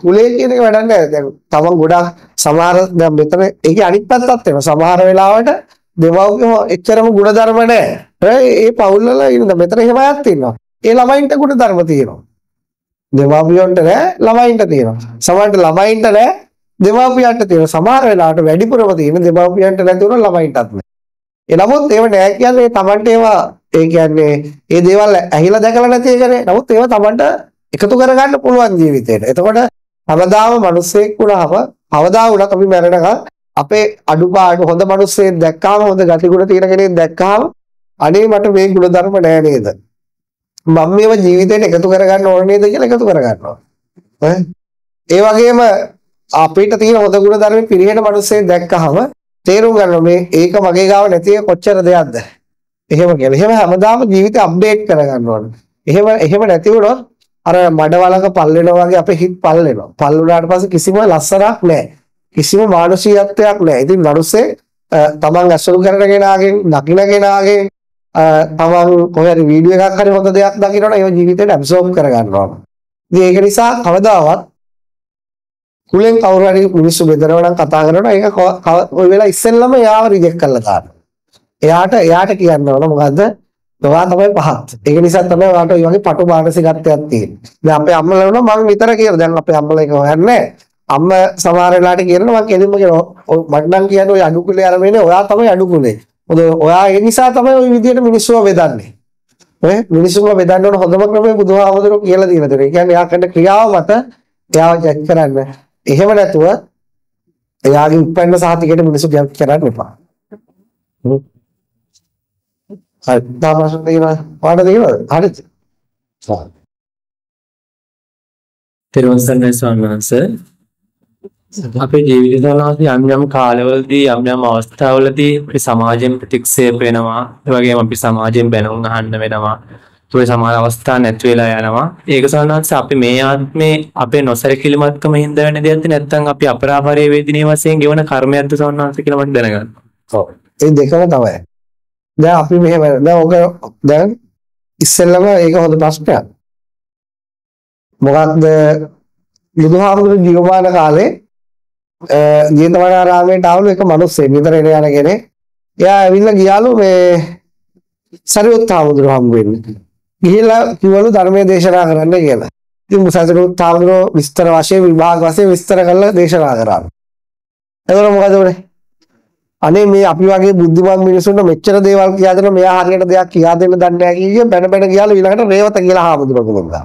E: කුලේ කියන එක වැඩක් නැහැ. දැන් තමන් ගොඩක් සමහර දැන් මෙතන ඒකේ අනිත් පැත්තත් වෙනවා. සමහර වෙලාවට දෙමව්පියෝ එච්චරම ගුණධර්ම නැහැ. ඒ පවුල් වල ඉන්න මෙතන එහෙම අයත් ඉන්නවා. ඒ ළමයින්ට ගුණධර්ම තියෙනවා. දෙමව්පියන්ට නැහැ ළමයින්ට තියෙනවා. සමහරට ළමයින්ට නැහැ දෙමව්පියන්ට තියෙනවා. සමහර වෙලාවට වැඩිපුරම තියෙන දෙමව්පියන්ට නැතුණා ළමයින්ටත් නැහැ. නමුත් ඒව නෑ කියන්නේ තමන්ට ඒවා ඒ කියන්නේ ඒ දේවල් ඇහිලා දැකලා නැති එකනේ. නමුත් ඒවා තමන්ට එකතු කරගන්න පුළුවන් ජීවිතේට. එතකොට හැමදාම මිනිස්සෙක් වුණාම අවදා වුණත් අපි මැරෙනකම් අපේ අඩුපාඩු හොඳ මිනිස්සෙක් දැක්කාම හොඳ ගතිගුණ තියෙන කෙනෙක් දැක්කාම අනේ මට මේ ගුණ ධර්ම නෑ නේද? මම මේව ජීවිතේට එකතු කරගන්න ඕනේ නේද කියලා එකතු කරගන්නවා. ඒ වගේම අපිට තියෙන හොඳ ගුණ ධර්ම පිළිහෙන මිනිස්සෙක් දැක්කහම තේරුම් ගන්නවා මේ ඒක මගේ ගාව නැති එක කොච්චර දෙයක්ද. එහෙම කියලා. එහෙම හැමදාම ජීවිතේ අප්ඩේට් කරගන්න ඕනේ. එහෙම නැති වුණොත් අර මඩවලක පල් වෙනවා වගේ අපේ හිත පල් වෙනවා. පල් වුණාට පස්සේ කිසිම ලස්සනක් නැහැ. කිසිම මානසිකත්වයක් නැහැ. ඉතින් මිනිස්සේ තමන් ඇසුරු කරන කෙනාගෙන් දකින්න කෙනාගෙන් තමන් කොහේ හරි වීඩියෝ එකක් හරි හොඳ දෙයක් දකින්නොත් ඒක ජීවිතේට ඇබ්සෝබ් කරගන්න ඕන. ඉතින් ඒක නිසා කවදාවත් කුලෙන් කවුරු හරි මිනිස්සු බෙදනවා නම් කතා කරනවා ඒක ওই වෙලාව ඉස්සෙල්ලම එයාව රිජෙක්ට් කරලා දාන්න. එයාට කියන්න ඕන මොකද්ද? ඔයා තමයි පහත්. ඒක නිසා තමයි ඔයාට ඔය වගේ පටු මානසිකත්වයක් තියෙන්නේ. දැන් අපේ අම්මලා වුණා මම විතර කියනවා. දැන් අපේ අම්මලා ඒක හොයන්නේ අම්මා සමහර වෙලාවට කියනවා මම කෙලින්ම කියනවා මට නම් කියන්නේ ඔය අඩු කුලේ අරමනේ ඔයා තමයි අඩු කුලේ. මොකද ඔයා ඒ නිසා තමයි ওই විදියට මිනිස්සුව බෙදන්නේ. මිනිස්සුන්ව බෙදන්න ඕන හොඳම ක්‍රමය බුදුහාමුදුරුවෝ කියලා දීලා තියෙනවා. ඒ කියන්නේ එයා කරන ක්‍රියාව මත එයාව ජජ් කරන්න. එහෙම නැතුව එයාගේ උපන්න සහතිකයට මිනිස්සු ජජ් කරන්න එපා. හරි. තාමසන් දෙනවා. පාඩ දෙනවද? හරිද?
B: තෙරුවන් සරණයි ස්වාමීන් වහන්සේ. අපේ ජීවිතවලදී යම් යම් කාලවලදී යම් යම් අවස්ථාවලදී අපි සමාජයෙන් ප්‍රතික්ෂේප වෙනවා. ඒ වගේම අපි සමාජයෙන් බැනුම් අහන්න වෙනවා. ඒ සමාජ අවස්ථා නැති වෙලා යනවා. ඒක සාමාන්‍යයෙන් අපි මේ ආත්මේ අපේ නොසලකිලිමත්කම හින්දා වෙන දෙයක්ද නැත්නම් අපි අපරාපරේ වේදිනේ වශයෙන් ගෙවන කර්මයක්ද සාමාන්‍යයෙන් කියලා මට දැනගන්න.
E: ඔව්. ඒ දෙකම තමයි. දැන් අපි මෙහෙම දැන් ඉස්සෙල්ලම ඒක හොඳ ප්‍රශ්නයක්. මොකක්ද බුදුහාමුදුරුවෝ ජීවමාන කාලේ ජේතවනාරාමයට ආවලු එක මිනිස්සෙක් විතර එන යන කෙනෙක්. එයා ඇවිල්ලා ගියාලු මේ සරියුත් හාමුදුරුවෝ හම්බ වෙන්න. ගිහිල්ලා කිව්වලු ධර්මයේ දේශනා කරන්න කියලා. ඉතින් සරියුත් හාමුදුරුවෝ විස්තර වශයෙන් විභාග වශයෙන් විස්තර කරලා දේශනා කරා. එතකොට මොකද උනේ? අනේ මේ අපි වගේ බුද්ධිමත් මිනිස්සුන්ට මෙච්චර දේවල් කියා දෙන මෙයා හරියට දෙයක් කියා දෙන්න දන්නේ නැහැ කිය බැන බැන ගියාලු ඊළඟට රේවත කියලා හාමුදුරුවෝ ගමනවා.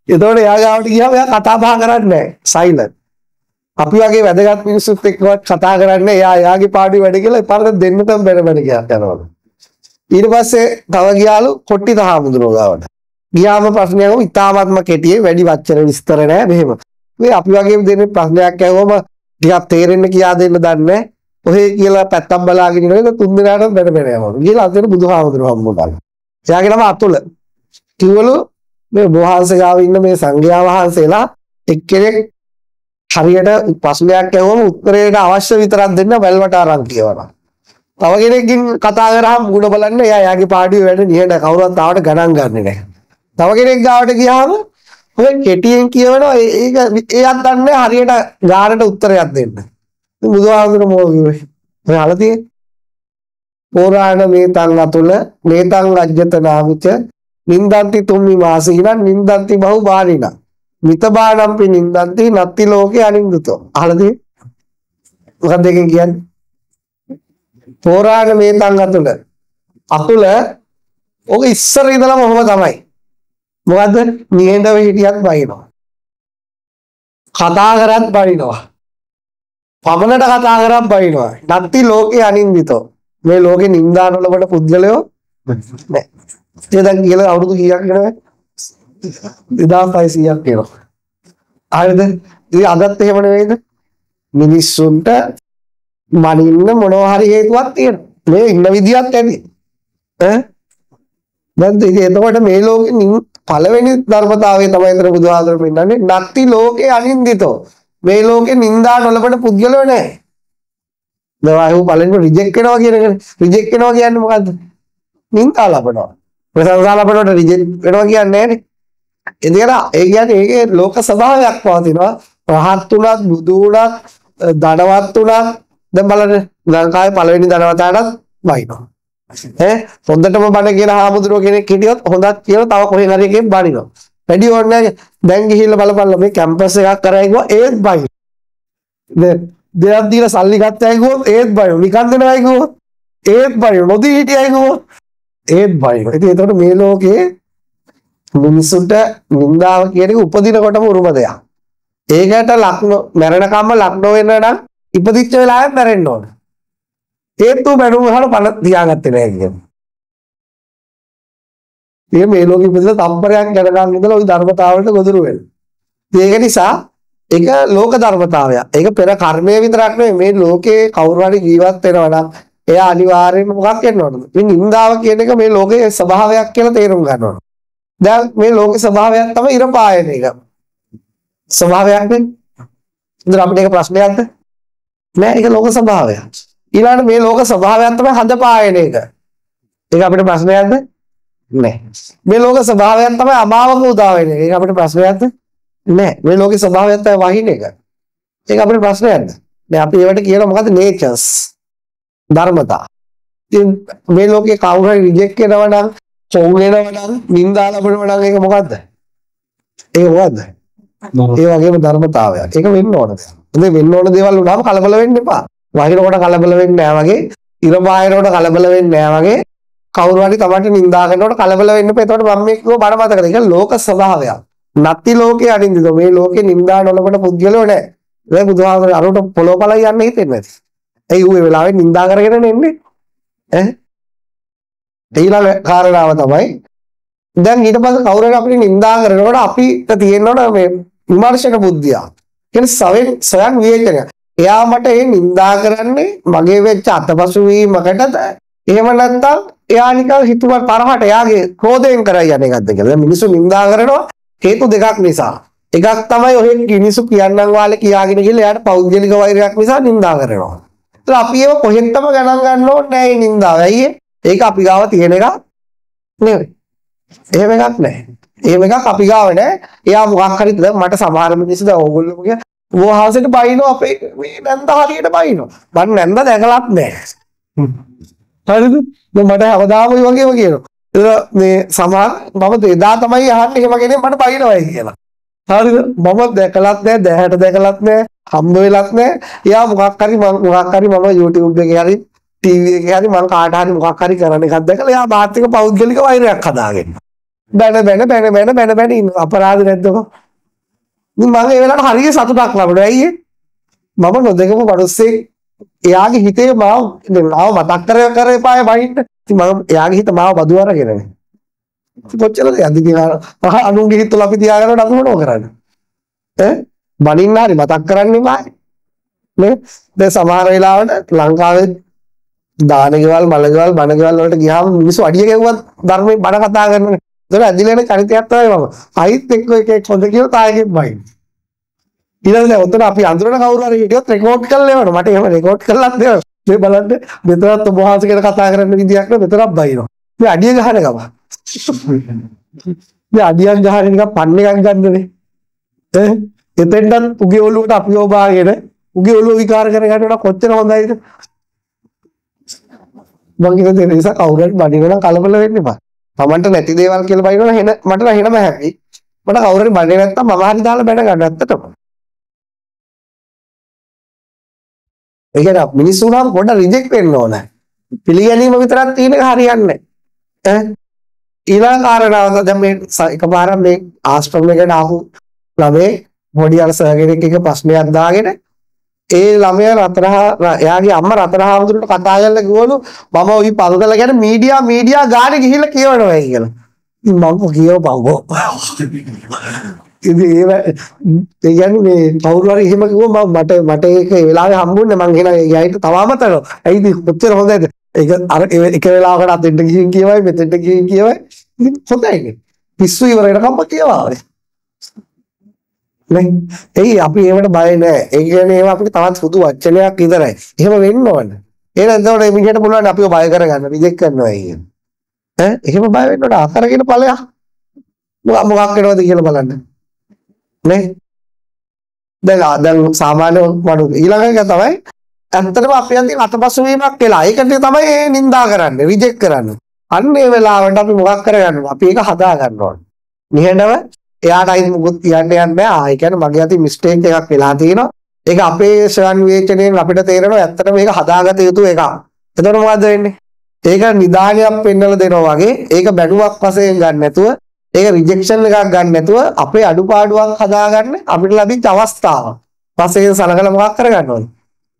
E: එතකොට එයා ගාවට ගියාම එයා කතා බහ කරන්නේ නැහැ. සයිලන්ට්. අපි වගේ වැදගත් මිනිස්සුත් එක්කවත් කතා කරන්නේ එයා එයාගේ පාඩුවේ වැඩ කියලා එපාරට දෙන්නටම බැන බැන යනවා. ඊට පස්සේ තව ගියාලු කොට්ටි හාමුදුරුවෝ ගාවට. ගියාම ප්‍රශ්නයක් වුණා ඉතාමත්ම කෙටියේ වැඩි වචන විස්තර නැහැ මෙහෙම. මේ අපි වගේම දෙන්නේ ප්‍රශ්නයක් ඇහුවම ටිකක් තේරෙන්න කියා දෙන්න දන්නේ නැහැ. ඔහේ කියලා පැත්තක් බලාගෙන ඉන්නකොට තුන් දිනාටම බැන බැන යනවා. ගිහලා අතන බුදුහාමුදුරුවෝ හම්බුණා. එයාගේ නම අතුල. කිව්වලු මේ වහන්සේ ගාව ඉන්න මේ සංඝයා වහන්සේලා එක්කෙනෙක් හරියට ප්‍රශ්නයක් ඇහුවම උත්තරේට අවශ්‍ය විතරක් දෙන්න වැල්වට අරන් කියවනවා. තව කෙනෙක්ගෙන් කතා කරාම මුණ බලන්න එයා යාගේ පාඩුවේ වැඩ නිහඬ කවුරුත් ආවට ගණන් ගන්නෙ නැහැ. තව කෙනෙක් ගාවට ගියාම ඔය කෙටියෙන් කියවනවා ඒක එයාත් දන්නේ හරියට ගානට උත්තරයක් දෙන්න. බුදුහාමුදුරුවෝ මොකද ඔය අහලා පෝරාණ මේතං අතුල මේතං අජ්ජතනාවිච නින්දන්ති තුම්මි මාසීනං නින්දන්ති බහු බාණිනං මිතබාණම්පි නින්දන්ති නත්ති ලෝකේ අනින්දුතෝ. අහලා තියෙන්නේ මොකක්ද එකෙන් කියන්නේ? පෝරාණ මේතං අතුල ඔක ඉස්සර ඉඳලම ඔහොම තමයි. මොකද්ද? නිහඬව හිටියත් බයිනවා. කතා කරත් බයිනවා. පමණට කතා කරත් බයිනවා. නත්ති ලෝකේ අනින්දිතෝ. මේ ලෝකේ නින්දාන වලට පුද්ගලයෝ නැහැ. ඒ දැන් කියලා අවුරුදු කීයක් වෙනවද? 2500ක් වෙනවා. හරිද? ඉතින් අදත් එහෙම නෙවෙයිද? මිනිස්සුන්ට මනින්න මොනවා හරි හේතුවක් තියෙනවා. මේ ඉන්න විදියක් ඇති. දැන් ඉතින් එතකොට මේ ලෝකේ පළවෙනි ධර්මතාවය තමයි අතර බුදුහාමුදුරුවෝ පෙන්නන්නේ නත්ති ලෝකේ අනින්දිතෝ. මේ ලෝකේ නින්දා නොලබන පුද්ගලයෝ නැහැ. දවායු පළවෙනිම රිජෙක්ට් වෙනවා කියන එක. රිජෙක්ට් වෙනවා කියන්නේ මොකද්ද? නින්දා ලබනවා. ප්‍රශංසා ලබනකොට රිජෙක්ට් වෙනවා කියන්නේ නැහැනේ. ඒ කියන්නේ ඒකේ ලෝක ස්වභාවයක් පවතිනවා. රහත් උනත් බුදු උනත් ධනවත් උනත් දැන් බලන්න ලංකාවේ පළවෙනි ධනවතාවටත් වයින්නවා. හොඳටම බණ කියන හාමුදුරුවෝ කෙනෙක් හිටියොත් හොඳක් කියලා තව කොහෙන් හරි එකෙන් බණිනවා. වැඩි ඕනේ නැහැ. දැන් ගිහිල්ලා බලපල්ලා මේ කැම්පස් එකක් කරා ගිහුවා ඒත් බයි. දෙයක් දීලා සල්ලි ගත්තයි ගිහුවොත් ඒත් බයි. නිකන් දෙනවයි ගිහුවොත් ඒත් බයි. නොදී හිටියයි ගිහුවොත් ඒත් බයි. ඉතින් ඒතකොට මේ ලෝකේ මිනිසුන්ට නින්දාව කියන එක උපදිනකොටම උරුම දෙයක්. ඒකට ලක්න මරණකම්ම ලක්න වෙන්න නම් ඉපදිච්ච වෙලාවෙත් මැරෙන්න ඕන. ඒත් උ බැනුම් අහලා පණ තියාගත්තේ නැහැ කියන්නේ. මේ ලෝකෙ ඉපදලා තම්පරයක් යනකම් ඉඳලා ওই ධර්මතාවලට ගොදුරු වෙනවා. ඒක නිසා ඒක ලෝක ධර්මතාවයක්. ඒක පෙර කර්මය විතරක් නෙවෙයි මේ ලෝකේ කවුරු හරි ජීවත් වෙනවා නම් එයා අනිවාර්යයෙන්ම මොකක් වෙන්න ඕනද? මේ නින්දාව කියන එක මේ ලෝකයේ ස්වභාවයක් කියලා තේරුම් ගන්න ඕන. දැන් මේ ලෝකේ ස්වභාවයක් තමයි ඉර පායන එක. ස්වභාවයක් නේ. ඉතින් අපිට ඒක ප්‍රශ්නයක්ද? නෑ ඒක ලෝක ස්වභාවයක්. ඊළඟට මේ ලෝක ස්වභාවයක් තමයි හඳ පායන එක. ඒක අපිට ප්‍රශ්නයක්ද? නෑ. මේ ලෝක ස්වභාවයක් තමයි අමාවක උදා වෙන එක. ඒක අපිට ප්‍රශ්නයක්ද? නෑ. මේ ලෝකේ ස්වභාවයක් තමයි වහින එක. ඒක අපිට ප්‍රශ්නයක්ද? නෑ අපි ඒවට කියන මොකද්ද? නේචර්ස්. ධර්මතා. ඉතින් මේ ලෝකේ කවුරු හරි රිජෙක්ට් කරනවා නම්, චොව් වෙනවා නම්, නින්දා ලබනවා නම් ඒක මොකද්ද? ඒක මොකද්ද? ඒ වගේම ධර්මතාවයක්. ඒක වෙන්න ඕන දෙයක්. ඉතින් වෙන්න ඕන දේවල් උනාම කලබල වෙන්න එපා. වහිනකොට කලබල වෙන්නේ නැහැ වගේ, ඉර බාහිරවට කලබල වෙන්නේ නැහැ වගේ කවුරු හරි තමන්ට නිඳා කරනකොට කලබල වෙන්න එපා. එතකොට මම මේ කිව්ව බණ මතකද? ඒක ලෝක ස්වභාවයක්. නැති ලෝකේ අනින්දිද මේ ලෝකේ නිඳා නොලබන පුද්ගලයෝ නැහැ. ඒ බුදුහාමර අරට පොළොව පළයි යන්න හිතෙන්නේ නැති. ඒ ඌ ඒ වෙලාවේ නිඳා කරගෙන එන්නේ. ඊළඟ කාරණාව තමයි දැන් ඊට පස්සේ කවුරු හරි අපිට නිඳා කරනකොට අපිට තියෙනවනේ මේ විමර්ශන බුද්ධිය. කියන්නේ ස්වයං විවේචනය. එයා මට මේ නිඳා කරන්නේ මගේ වෙච්ච අතපසු වීමකටද? එහෙම නැත්නම් එයා නිකන් හිතුව තරහට එයාගේ ක්‍රෝධයෙන් කරයි යන එකක්ද කියලා. දැන් මිනිස්සු නිඳා කරනවා හේතු දෙකක් නිසා. එකක් තමයි ඔය මිනිස්සු කියන්නම් වාලේ කියාගෙන ගිහලා එයාට පෞද්ගලික වෛරයක් නිසා නිඳා කරනවා. ඒත් අපි ඒව කොහෙන්ටම ගණන් ගන්න ඕනේ නැහැ මේ නිඳාව. ඇයි ඒක අපි ගාව තියෙන එකක් නෙවෙයි. එහෙම එකක් නැහැ. එහෙම එකක් අපි ගාව නැහැ. එයා මොකක් හරි දැන් මට සමහර මිනිස්සු දැන් ඕගොල්ලෝ කිය වෝහාසෙට බයිනෝ අපේ මේ නැන්ද හරියට බයිනෝ. මම නැන්ද දැකලත් නැහැ. හරිද? දැන් මට හැමදාම ඔය වගේම කියනවා. මේ සමහර මම එදා තමයි අහන්නේ එහෙම කෙනෙක් මට බයිනවයි කියලා. හරිද? මම දැකලත් නැහැ, දැහැට දැකලත් නැහැ, හම්බ වෙලත් නැහැ. එයා මොකක් හරි මම YouTube එකේ හරි TV එකේ හරි මම කාට හරි මොකක් හරි කරන එකක් දැකලා එයා මාත් එක්ක පෞද්ගලික වෛරයක් හදාගෙන. බැන ඉන්න අපරාධ නැද්දක? මම ඒ වෙලාවට හරිය සතුටක් ලැබුණා. ඇයි ඒ? මම නොදකපු මිනිස්සේ එයාගේ හිතේ මාව මතක් කර එපාය බයින්න. ඉතින් මම එයාගේ හිත මාව බදු අරගෙනනේ. කොච්චරද යද්දි අනුන්ගේ හිතවල අපි තියාගන්නට අපි මොනව කරන්නේ? බනින්න හරි මතක් කරන්නේ මායි. නේ? දැන් සමහර වෙලාවට ලංකාවේ දානකේවල් මලකේවල් බණකේවල් වලට ගියාම මිනිස්සු අඩිය ගැව්වත් ධර්මයේ බණ කතා කරනවා. ඒක ඇදිලා එන චරිතයක් තමයි මම. අයිත් එක්ක එක හොඳ කියලා තායකෙත් බයින්න. ඊළඟට ඔතන අපි අඳුරන කවුරු හරි හිටියොත් රෙකෝඩ් කරලා එවනවා. මට එහෙම රෙකෝඩ් කරලත් දෙනවා. මේ බලන්න මෙතනත් ඔබ වහන්සේ ගැන කතා කරන්න විදියක් නෑ. මෙතනක් බයිනවා. මේ අඩිය ගහන ගම. මේ අඩියක් ගහන නිකන් පන්න එකක් ගන්නනේ. එතෙන්ටත් උගේ ඔළුවට අපි ඔබාගෙන උගේ ඔළුව විකාර කර ගන්නකොට කොච්චර හොඳයිද? මම කියන නිසා කවුරු හරි බඩිනවා කලබල වෙන්න එපා. තමන්ට නැති දේවල් කියලා බයිනවා එහෙන මට නම් එහෙනම හැපි. මට කවුරු හරි බඩේ නැත්තම් මම හරි දාලා බැන ගන්න ඇත්තටම. ඒ කියන්නේ මිනිස්සු නම් පොඩ්ඩක් රිජෙක්ට් වෙන්න ඕන. පිළිගැනීම විතරක් තියෙන එක හරියන්නේ නැහැ. ඊළඟ කාරණාව දැන් මේ එකපාරක් මේ ආශ්‍රම එකට ආපු ළමේ පොඩි අර සර් කෙනෙක් එක ප්‍රශ්නයක් දාගෙන ඒ ළමයා එයාගේ අම්මා රතරහාමුදුරට කතා කරලා කිව්වලු මම ওই පල්කල ගැන මීඩියා ගානේ ගිහිල්ලා කියවනවා කියලා. ඉතින් මම කියවපවෝ. ඉතින් ඒ කියන්නේ මේ කවුරු හරි එහෙම කිව්වොත් මට ඒක ඒ වෙලාවේ හම්බුන්නේ මං එහෙනම් එයාට තව අමතනවා. ඇයිද කොච්චර හොඳයිද? ඒක අර එක වෙලාවකට අතෙන්ට ගිහින් කියවයි මෙතෙන්ට ගිහින් කියවයි. ඉතින් හොඳයි. පිස්සු ඉවර වෙනකම් කියවවා. ඒ අපි ඒවට බය නැහැ. ඒ කියන්නේ ඒවා අපිට තවත් සුදු වචනයක් විතරයි. එහෙම වෙන්න ඕන. ඒක එතකොට මේ මිනිහට පුළුවන් අපිව බය කරගන්න, රිජෙක්ට් කරනවා කියන්නේ. එහෙම බය වෙන්න ඕන අතරගෙන ඵලයක්. මොකක් වෙනවද කියලා බලන්න. නේ? දැන් සාමාන්‍ය මනු ඊළඟ එක තමයි ඇත්තටම අපි යන්තිම අතපසු වීමක් වෙලා. ඒකට තමයි මේ නිඳා කරන්නේ, රිජෙක්ට් කරන්නේ. අන්න ඒ වෙලාවට අපි මොකක් කරගන්නවද? අපි ඒක හදා ගන්න ඕනේ. නිහඬව එයාටයි මොකුත් කියන්න යන්නේ නැහැ. ඒ කියන්නේ මගේ අතින් මිස්ටේක් එකක් වෙලා තියෙනවා. ඒක අපේ ස්වයං විවේචනයෙන් අපිට තේරෙනවා ඇත්තටම මේක හදාගත යුතු එකක්. එතකොට මොකද වෙන්නේ? ඒක නිදානියක් පෙන්වලා දෙනවා වගේ ඒක බැනුවක් වශයෙන් ගන්න නැතුව ඒක රිජෙක්ෂන් එකක් ගන්න නැතුව අපේ අඩුපාඩුවක් හදාගන්න අපිට ලැබිච්ච අවස්ථාව. පස්සේ සලකලා මොකක් කරගන්න ඕනේ?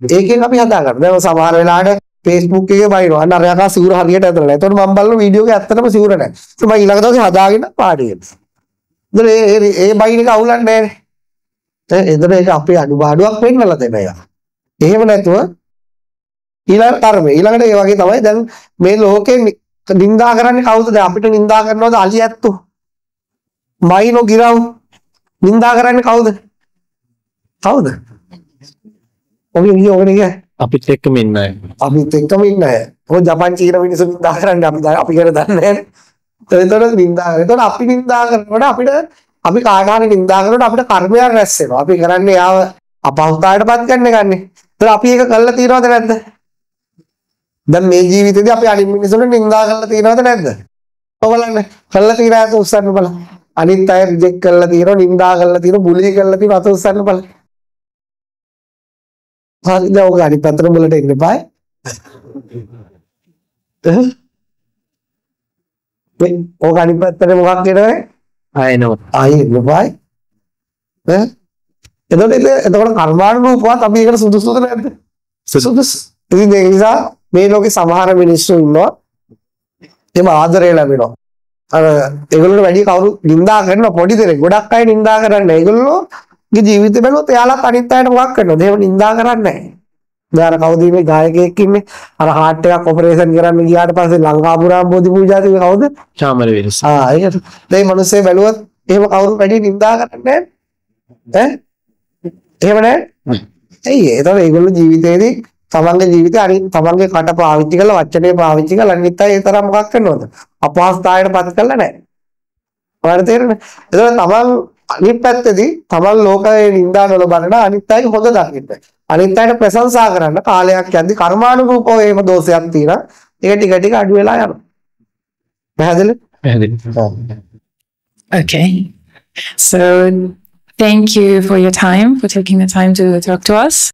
E: ඒකෙන් අපි හදාගන්න. දැන් සමහර වෙලාවට Facebook එකේ බයිනවා. අන්න අර යකා සිවුර හරියට ඇදලා නැහැ. එතකොට මම බලන වීඩියෝ එකේ ඇත්තටම සිවුර නැහැ. ඒක මම ඊළඟ දවසේ හදාගෙන පාඩේ වෙනවා. ඒ බයින් එක අවුලන්නේ නැහැ. එතන ඒක අපේ අඩුපාඩුවක් වෙන්නලා දෙන එක. එහෙම නැතුව ඊළඟ කර්මය ඊළඟට ඒ වගේ තමයි දැන් මේ ලෝකේ නිඳා කරන්නේ කවුද? දැන් අපිට නිඳා කරනවද අලි ඇත්තෝ? මයිනෝ ගිරව් නිඳා කරන්නේ කවුද? කවුද? ඔගේ
B: අපිත් එක්කම ඉන්න අය.
E: අපිත් එක්කම ඉන්න අය. ඔය ජපාන් චීන මිනිස්සු නිඳා කරන්නේ අපි ගැන දන්නේ නැහැ. එතකොට නිඳා කරනවා. එතකොට අපි නිඳා කරනකොට අපිට අපි කාටහරි නිඳා කරනකොට අපිට කර්මයක් රැස් වෙනවා. අපි කරන්නේ යාව අපහසුතාවයටපත් කරන්න ගන්නේ. ඒතර අපි ඒක කළා තියනවද නැද්ද? දැන් මේ ජීවිතේදී අපි අනිත් මිනිස්සුන්ට නිඳා කරලා තියනවද නැද්ද? ඔය බලන්න. කළා තියන අත උස්සන්න බලන්න. අනිත් අය රිජෙක්ට් කරලා තියනවා, නිඳා කරලා තියනවා, බුලි කරලා තියනවා අත උස්සන්න බලන්න. හරි දැන් ඔක අනිත් පැත්තට මුලට එන්න එපා. ඔක අනිත් පැත්තට මොකක් එනවද? ආයෙ එන්න එපා. එතකොට කර්මානුරූපවත් අපි ඒකට සුදුසුද නැද්ද? සුදුසු. ඉතින් ඒ නිසා මේ ලෝකේ සමහර මිනිස්සු ඉන්නවා එහෙම ආදරය ලැබෙනවා. අර ඒගොල්ලෝ වැඩි කවුරු නිඳා කරන පොඩි දෙනෙක් ගොඩක් අය නිඳා කරන්නේ. ඒගොල්ලෝගේ ජීවිතය බැලුවොත් එයාලත් අනිත් අයට මොකක් කරනවද? එහෙම නිඳා කරන්නේ නැහැ. දැන් අර කවුද මේ ගායකයෙක් ඉන්නේ? අර හાર્ට් එකක් ඔපරේෂන් කරන්න ගියාට පස්සේ ලංකාපුරාම බෝධි පූජා තිබේ කවුද?
B: චාමර විරස.
E: ඒකට මේ මිනිස්සේ බැලුවොත් එහෙම කවුරු වැඩි නිඳා කරන්නේ නැහැ. එහෙම නැහැ. ඇයි ඒ? ඒතකොට ඒගොල්ලෝ ජීවිතේදී තමන්ගේ ජීවිතේ අනිත් තමන්ගේ කට පාවිච්චි කරලා වචනේ පාවිච්චි කරලා අනිත් අය ඒ තරම් මොකක් කරනවද? අපහසුතාවයට පත් කරලා නැහැ. ඔයාලට තේරෙන්නේ? ඒතකොට තමන් අනිත් පැත්තේදී තමන් ලෝකයේ නිඳා නොලබන අනිත් අය හොඳ දකින්න. අනිත් අයට ප්‍රශංසා කරන්න කාලයක් යද්දි කර්මානුරූපව එහෙම දෝෂයක් තියෙනවා. ඒක ටික ටික අඩු වෙලා යනවා. පැහැදිලි?
C: Okay. So thank you for your time, for taking the time to talk to us.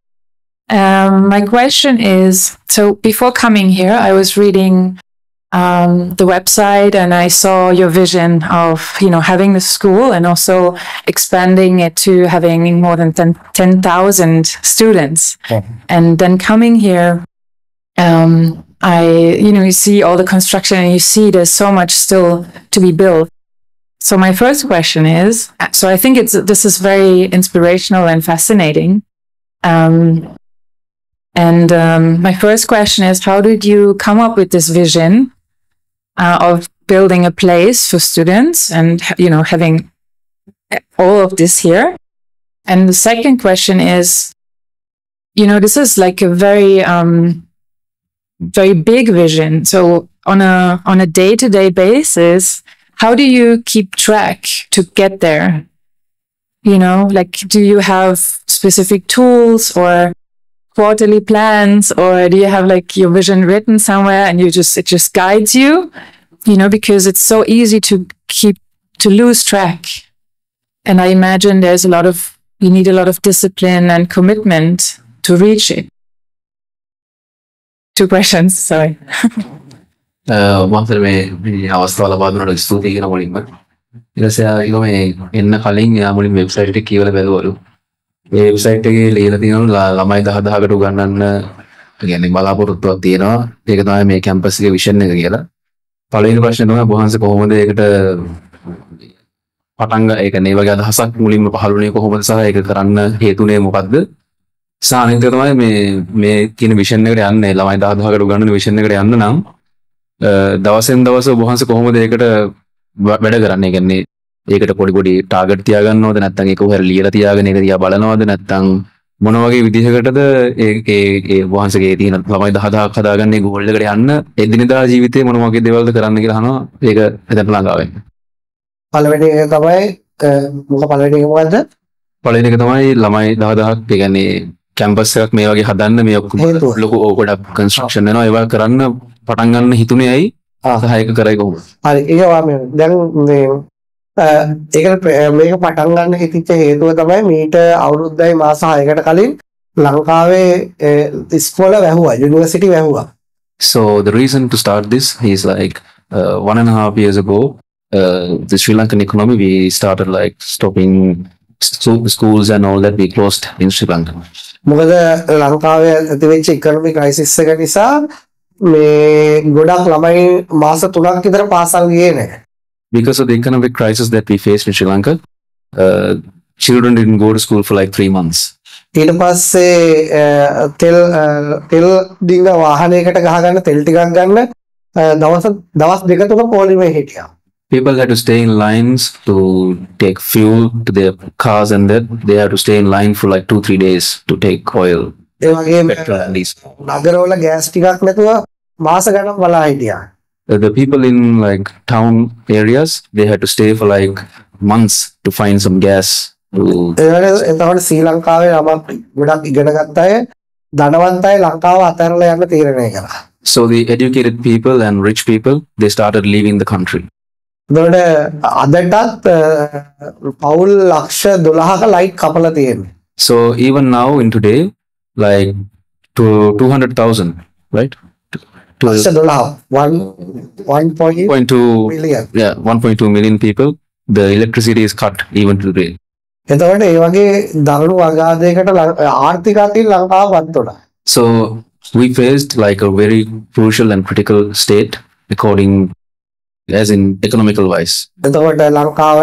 C: My question is, so before coming here, I was reading the website and I saw your vision of, having the school and also expanding it to having more than 10,000 students. And then coming here, you see all the construction and you see there's so much still to be built. So my first question is, so I think this is very inspirational and fascinating. My first question is, how did you come up with this vision of building a place for students and, having all of this here? And the second question is, this is like a very, very big vision. So on a day-to-day basis, how do you keep track to get there? Do you have specific tools or quarterly plans, or do you have your vision written somewhere and it just guides you? Because it's so easy to lose track. And I imagine you need a lot of discipline and commitment to reach it. 2 questions, sorry.
F: මම මේ අවස්ථාව ලබා දුන්නාට ස්තුතියි කියන මුලින්ම ඊට පස්සේ මේ එන්න කලින් යා මුලින් වෙබ්සයිට් එක කියවලා බැලුවලු. මේ වෙබ්සයිට් එකේ ලියලා තියෙනවා ළමයි 10000කට උගන්වන්න කියන්නේ බලාපොරොත්තුවක් තියෙනවා. ඒක තමයි මේ කැම්පස් එකේ විෂන් එක කියලා. පළවෙනි ප්‍රශ්නේ තමයි බොහන්සේ කොහොමද ඒකට පටන් ගන්න ඒ කියන්නේ මේ වගේ අදහසක් මුලින්ම පහළුනේ කොහොමද සහ ඒක කරන්න හේතුනේ මොකද්ද? සානින්ද තමයි මේ කියන විෂන් එකට යන්නේ ළමයි 10000කට උගන්වන විෂන් එකට යන්න නම් දවසෙන් දවස ඔබවහන්සේ කොහොමද ඒකට වැඩ කරන්නේ? කියන්නේ ඒකට පොඩි ටාගට් තියාගන්නවද නැත්නම් ඒක ඔහර ලියලා තියාගෙන ඒක දිහා බලනවද නැත්නම් මොන වගේ විදිහකටද ඒ ඔබවහන්සේගේ තියෙන ළමයි 10000ක් හදාගන්න ඒ ගෝල් එකට යන්න එදිනෙදා ජීවිතේ මොන වගේ දේවල්ද කරන්න කියලා අහනවා. ඒක එතන ළඟාවෙන්න.
E: පළවෙනි එක තමයි පළවෙනි එක මොකද්ද?
F: පළවෙනි එක තමයි ළමයි 10000ක් ඒ කියන්නේ කැම්පස් එකක් මේ වගේ හදන්න මේ ඔක්කොම ලොකු ගොඩක් කන්ස්ට්‍රක්ෂන් වෙනවා ඒවා කරන්න පටන් ගන්න හිතුනේ ඇයි? සහායක කරයි කොහොමද?
E: හරි ඒක දැන් මේක පටන් ගන්න හිතිච්ච හේතුව තමයි මීට අවුරුද්දයි මාස 6කට කලින් ලංකාවේ ඉස්කෝල වැහුවා, university වැහුවා.
F: So the reason to start this is 1.5 years ago, the Sri Lankan economy, we started stopping schools and all that, we closed in Sri Lanka.
E: මොකද ලංකාවේ ඇතිවෙච්ච ඉකොනොමික් ක්‍රයිසිස් එක නිසා මේ ගොඩක් ළමයි මාස 3ක් විතර පාසල් ගියේ නැහැ.
F: Because of the economic crisis that we faced in Sri Lanka, children didn't go to school for 3 months.
E: ඊට පස්සේ තෙල් දින වාහනයකට ගහගන්න තෙල් ටිකක් ගන්න දවස් 2-3 පොලිමේ හිටියා.
F: People had to stay in lines to take fuel to their cars, and that they had to stay in line for 2-3 days to take oil.
E: ඒ වගේම
F: petrol and diesel.
E: නගරවල ගෑස් ටිකක් නැතුව මාස ගණන් බලා හිටියා.
F: The people in town areas, they had to stay for months to find some gas.
E: එතකොට ශ්‍රී ලංකාවේ ළමයි ගොඩක් ඉගෙන ගත්ත අය ධනවන්ත අය ලංකාව අතහැරලා යන්න තීරණය කළා.
F: So the educated people and rich people, they started leaving the country.
E: අදටත් පවුල් ලක්ෂ 12ක ලයිට් කපලා තියෙනවා.
F: So even now in today, like to 200,000, right? To
E: ලක්ෂ 12 1.2
F: 1.2
E: million.
F: 1.2 million people. The electricity is cut even today.
E: එතකොට ඒ වගේ දරුණු අගාධයකට ආර්ථික අතින් ලංකාව වත් වුණා.
F: So we faced like a very crucial and critical state according as in economical wise.
E: එතකොට ලංකාව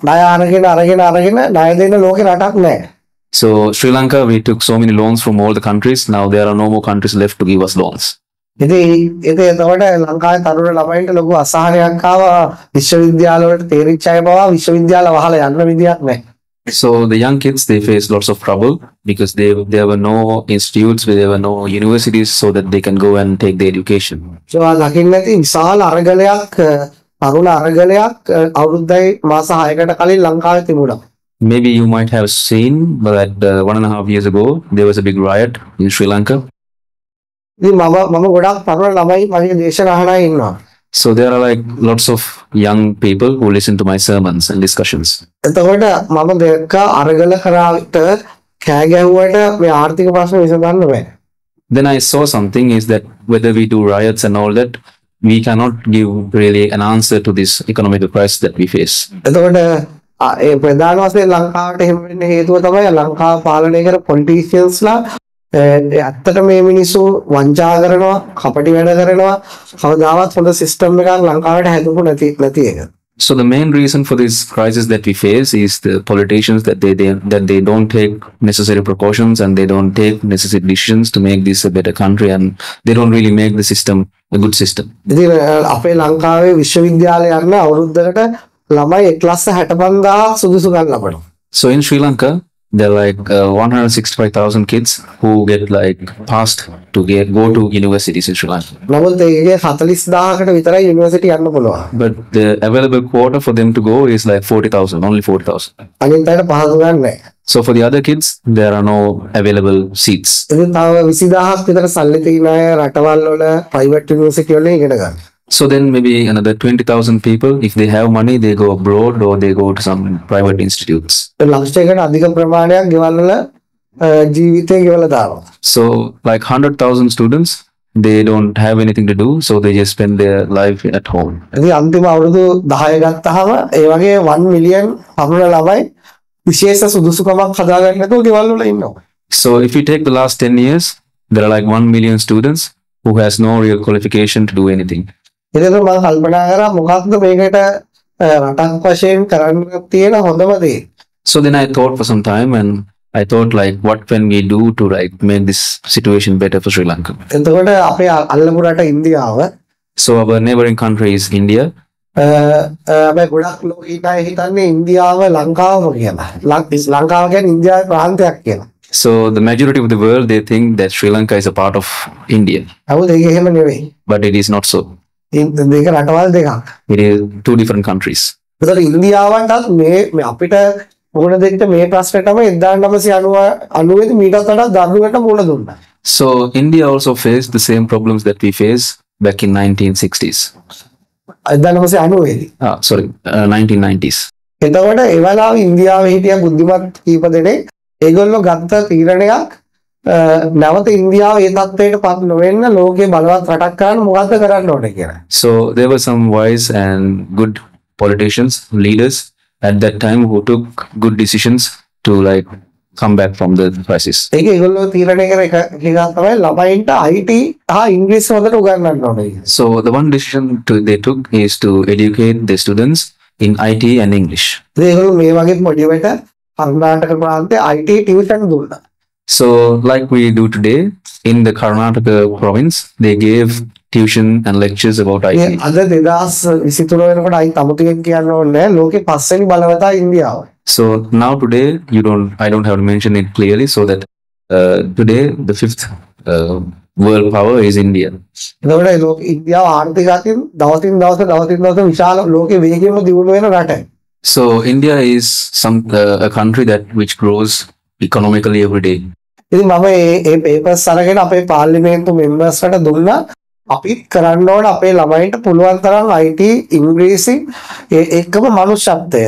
E: ණය අරගෙන ණය දෙන්න ලෝකේ රටක් නැහැ.
F: So Sri Lanka, we took so many loans from all the countries. Now there are no more countries left to give us loans.
E: ඉතින් එතකොට ලංකාවේ තරුණ ළමයින්ට ලොකු අසහනයක් ආවා. විශ්වවිද්‍යාල වලට තේරිච්ච අය පවා විශ්වවිද්‍යාල වහලා යන්න විදියක් නැහැ.
F: So the young kids, they faced lots of trouble because there were no institutes, there were no universities so that they can go and take the education.
E: So දකින්න ඇති විශාල අරගලයක් තරුණ අරගලයක් අවුරුද්දයි මාස 6කට කලින් ලංකාවේ තිබුණා.
F: Maybe you might have seen that 1.5 years ago there was a big riot in Sri Lanka.
E: ඉතින් මම ගොඩක් තරුණ ළමයි මගේ දේශනාහනයි ඉන්නවා.
F: So there are like lots of young people who listen to my sermons and discussions.
E: එතකොට මම දැක්ක අරගල කරාට කෑ ගැහුවට මේ ආර්ථික ප්‍රශ්න විසඳන්න බෑ.
F: Then I saw something is that whether we do riots and all that, we cannot give really an answer to this economic crisis that we face.
E: එතකොට ඒ ප්‍රධාන වශයෙන් ලංකාවට එහෙම වෙන්න හේතුව තමයි ලංකාව පාලනය කර පොලිටිෂියන්ස්ලා ඇත්තට මේ මිනිස්සු වංචා කරනවා, කපටි වැඩ කරනවා, කවදාවත් හොඳ සිස්ටම් එකක් ලංකාවට හැදුණු නැති එක.
F: So the main reason for this crisis that we face is the politicians that they don't take necessary precautions and they don't take necessary decisions to make this a better country, and they don't really make the system a good system.
E: ඉතින් අපේ ලංකාවේ විශ්වවිද්‍යාලය යන අවුරුද්දකට ළමයි 1,65,000 සුදුසුකම් ලබනවා.
F: So in Sri Lanka, there are like 165,000 kids who get like passed to go to universities in Sri Lanka.
E: නමුත් ඒකේ 40,000කට විතරයි යුනිවර්සිටි යන්න පුළුවන්.
F: But the available quota for them to go is like 40,000, only 40,000.
E: අනිත් අයට පහසුකම් නැහැ.
F: So for the other kids, there are no available seats.
E: ඉතින් තව 20,000ක් විතර සල්ලි තියෙන අය රටවල් වල ප්‍රයිවට් යුනිවර්සිටි වල ඉගෙන ගන්න.
F: So then maybe another 20,000 people, if they have money, they go abroad or they go to some private institutes.
E: ලක්ෂයකට අධික ප්‍රමාණයක් ගෙවල් වල ජීවිතේ ගෙවලා දානවා.
F: So like 100,000 students, they don't have anything to do, so they just spend their life at home.
E: ඉතින් අන්තිම අවුරුදු 10 ගත්තාම ඒ වගේ 1 මිලියන් පමණ ළමයි විශේෂ සුදුසුකමක් හදාගන්න නැතුව ගෙවල් වල ඉන්නවා.
F: So if you take the last 10 years, there are like 1 million students who has no real qualification to do anything.
E: ඉතින් මම කල්පනා කරා මොකක්ද මේකට රටක් වශයෙන් කරන්න තියෙන හොඳම දේ.
F: So then I thought for some time and I thought like what can we do to like make this situation better for Sri Lanka.
E: එතකොට අපේ අල්ලපු රට ඉන්දියාව
F: So our neighboring country is India.
E: අපි ගොඩක් ලෝකීකයි හිතන්නේ ඉන්දියාව ලංකාවම කියලා. ලංකාව කියන්නේ ඉන්දියාවේ ප්‍රාන්තයක් කියලා.
F: So the majority of the world, they think that Sri Lanka is a part of India.
E: නමුත් ඒක එහෙම නෙවෙයි.
F: But it is not so.
E: මේක රටවල් දෙකක්.
F: It is two different countries.
E: ඒතර ඉන්දියාවන්ටත් මේ අපිට මුහුණ දෙන්න මේ ප්‍රශ්නටම 1990 මීටත් වඩා දරුණුවට මුහුණ දුන්නා.
F: So India also faced the same problems that we face back in 1960s. 1990s.
E: එතකොට ඒ වෙලාවේ ඉන්දියාවේ හිටිය බුද්ධිමත් කීප දෙනෙක් ඒගොල්ලෝ ගත්ත තීරණයක් නැවත ඉන්දියාව ඒ තත්ත්වයට පත් නොවෙන්න ලෝකේ බලවත් රටක් කරන්න මොකද්ද කරන්න ඕනේ කියලා.
F: So there were some wise and good politicians, leaders at that time who took good decisions to like come back from the crisis.
E: ඒක ඒගොල්ලෝ තීරණය කර එක තමයි ළමයින්ට IT හා ඉංග්‍රීසි හොඳට උගන්වන්න ඕනේ.
F: So the one decision they took is to educate the students in IT and English.
E: ඒගොල්ලෝ මේ වගේ මොඩියුවට කර්ණාටක ප්‍රාන්තයේ IT ටියුෂන් දුන්නා.
F: So like we do today in the Karnataka province, they gave tuition and lectures about IT.
E: අද 2023 වෙනකොට අයි තමුතියෙන් කියන්න ඕනේ ලෝකේ පස්වෙනි බලවතා ඉන්දියාව.
F: So now today I don't have to mention it clearly, so that today the fifth world power is India.
E: එතකොට ඉන්දියාව ආර්ථිකයෙන් දවසින් දවස විශාල ලෝකේ වේගයෙන්ම දියුණු වෙන රටක්.
F: So India is a country which grows economically every day.
E: ඉතින් මම මේ papers අරගෙන අපේ පාර්ලිමේන්තු members-ට දුන්නා. අපිත් කරන්න ඕන අපේ ළමයින්ට පුළුවන් තරම් IT ඉංග්‍රීසි ඒකම මනුෂ්‍යත්වය.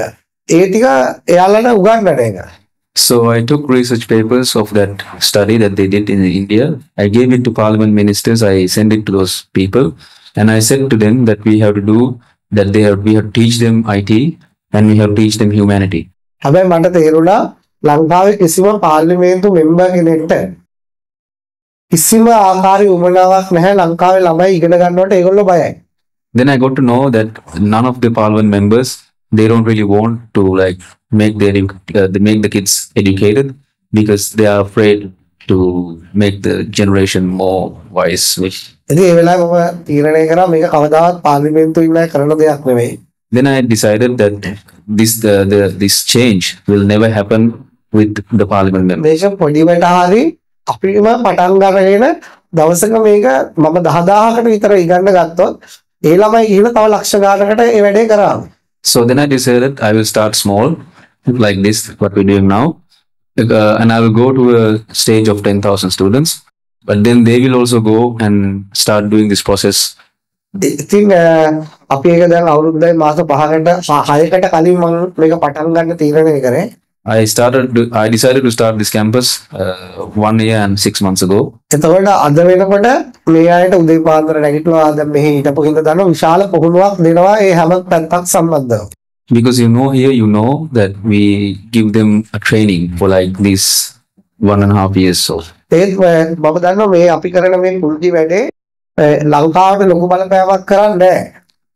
E: ඒ ටික එයාලට උගන්වන්න එක.
F: So I took research papers of that study that they did in India. I gave it to parliament ministers. I sent it to those people, and I said to them that we have to do that. We have to teach them IT and we have to teach them humanity.
E: හැබැයි මට තේරුණා ලංකාවේ කිසිම පාර්ලිමේන්තු member කෙනෙක්ට කිසිම ආකාරي උමනාවක් නැහැ ලංකාවේ ළමයි ඉගෙන ගන්නවට ඒගොල්ලෝ බයයි.
F: Then I got to know that none of the parliament members, they don't really want to like make the kids educated because they are afraid to make the generation more wise.
E: ඉතින් ඒ වෙලාවේ මම තීරණය කරා මේක කවදාවත් පාර්ලිමේන්තුවේ ඉන්න කරන දෙයක් නෙවෙයි.
F: Then I decided that this change will never happen with the parliament members.
E: මේක පොඩිවට හරි අපිම පටන් ගන්නගෙන දවසක මේක මම 10000කට විතර ඉගන්න ගත්තොත් ඒ ළමයි ගිහිල්ලා තව ලක්ෂ ගානකට ඒ වැඩේ කරාම.
F: So then I decided I will start small like this what we're doing now, and I will go to a stage of 10,000 students, but then they will also go and start doing this process.
E: ඉතින් අපි ඒක දැන් අවුරුද්දයි මාස 5කට 6කට කලින් මම මේක පටන් ගන්න තීරණය කරේ.
F: I decided to start this campus 1 year and 6 months ago.
E: එතකොට අද වෙනකොට මේ ආයත උදේ පාන්දර නැගිටලා දැන් මෙහි හිටපු හින්දා දන්නවා විශාල පුහුණුවක් දෙනවා ඒ හැම පැත්තක් සම්බන්ධව.
F: Because you know that we give them a training for like this 1.5 years so.
E: ඒත් මම දන්නවා මේ අපි කරන මේ කුල්ටි වැඩේ ලංකාවට ලොකු බලපෑමක් කරන්නේ නැහැ.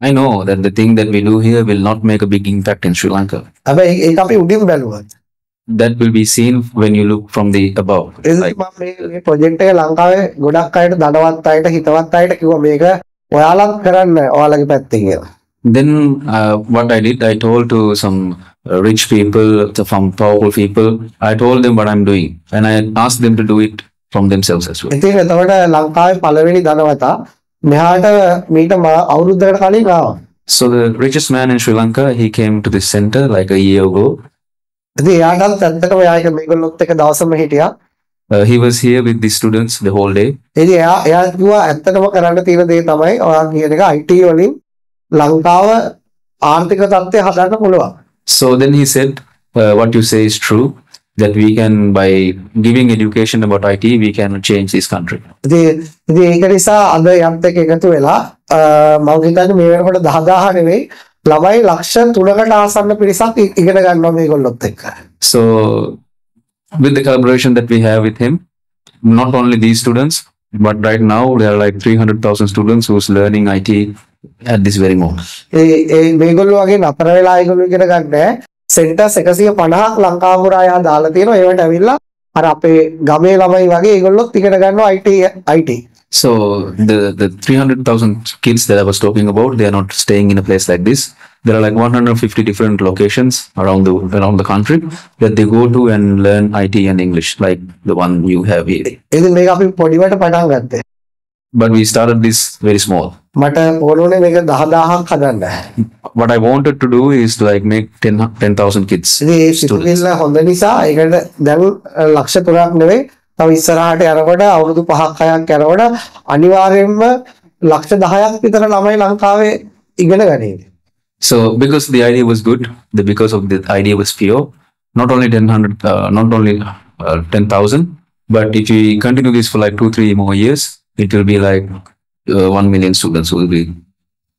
F: I know that the thing that we do here will not make a big impact in Sri Lanka.
E: හැබැයි ඒක අපි උඩින් බැලුවා.
F: That will be seen when you look from the above.
E: මම මේ ප්‍රොජෙක්ට් එක ලංකාවේ ගොඩක් අයට ධනවත් අයට හිතවත් අයට කිව්වා මේක ඔයාලත් කරන්න ඔයාලගේ පැත්තෙන් කියලා.
F: Then what I did, I told to some rich people, some powerful people, I told them what I'm doing and I asked them to do it from themselves as well.
E: ඉතින් එතකොට ලංකාවේ පළවෙනි ධනවතා මෙහාට මීට අවුරුද්දකට කලින් ආවා.
F: So the richest man in Sri Lanka, he came to this center like a year ago.
E: ඉතින් එයාටත් ඇත්තටම එයා එක මේගොල්ලොත් එක දවසම හිටියා.
F: He was here with the students the whole day.
E: ඉතින් එයා කිව්වා ඇත්තටම කරන්න තියෙන දේ තමයි ඔයා කියන එක IT වලින් ලංකාව ආර්ථික තත්ත්වය හදන්න පුළුවන්.
F: So then he said, what you say is true, that we can, by giving education about IT, we can change this country.
E: ඉතින් ඒක නිසා අද යන්ත එක එකතු වෙලා මම හිතන්නේ මේ වෙනකොට 10000 නෙවෙයි ළමයි ලක්ෂ 3කට ආසන්න පිරිසක් ඉගෙන ගන්නවා මේගොල්ලොත් එක්ක.
F: So with the collaboration that we have with him, not only these students, but right now there are like 300,000 students who's learning IT at this very moment.
E: ඒ මේගොල්ලෝ වගේ නතර වෙලා ඒගොල්ලෝ ඉගෙන ගන්න සෙන්ටර්ස් 150ක් ලංකාව පුරා යා දාලා තියෙනවා. ඒවට ඇවිල්ලා අර අපේ ගමේ ළමයි වගේ ඒගොල්ලොත් ඉගෙන ගන්නවා IT.
F: So the 300,000 kids that I was talking about, they are not staying in a place like this. There are like 150 different locations around the country that they go to and learn IT and English, like the one you have here.
E: ඉතින් මේක අපි පොඩිවට පටන් ගත්තා.
F: But we started this very small.
E: මට ඕනේ මේක 10000ක් හදන්න.
F: What I wanted to do is to like make 10,000 kids.
E: ඉතින් ඒ සිතුවිල්ල හොඳ නිසා ඒකට දැන් ලක්ෂ 3ක් නෙවෙයි තව ඉස්සරහට යනකොට අවුරුදු 5ක් 6ක් යනකොට අනිවාර්යයෙන්ම ලක්ෂ 10ක් විතර ළමයි ලංකාවේ ඉගෙන ගනියි.
F: So because the idea was good, because of the idea was pure, not only 10,000, but if we continue this for like 2-3 more years, it will be like 1 million students who will be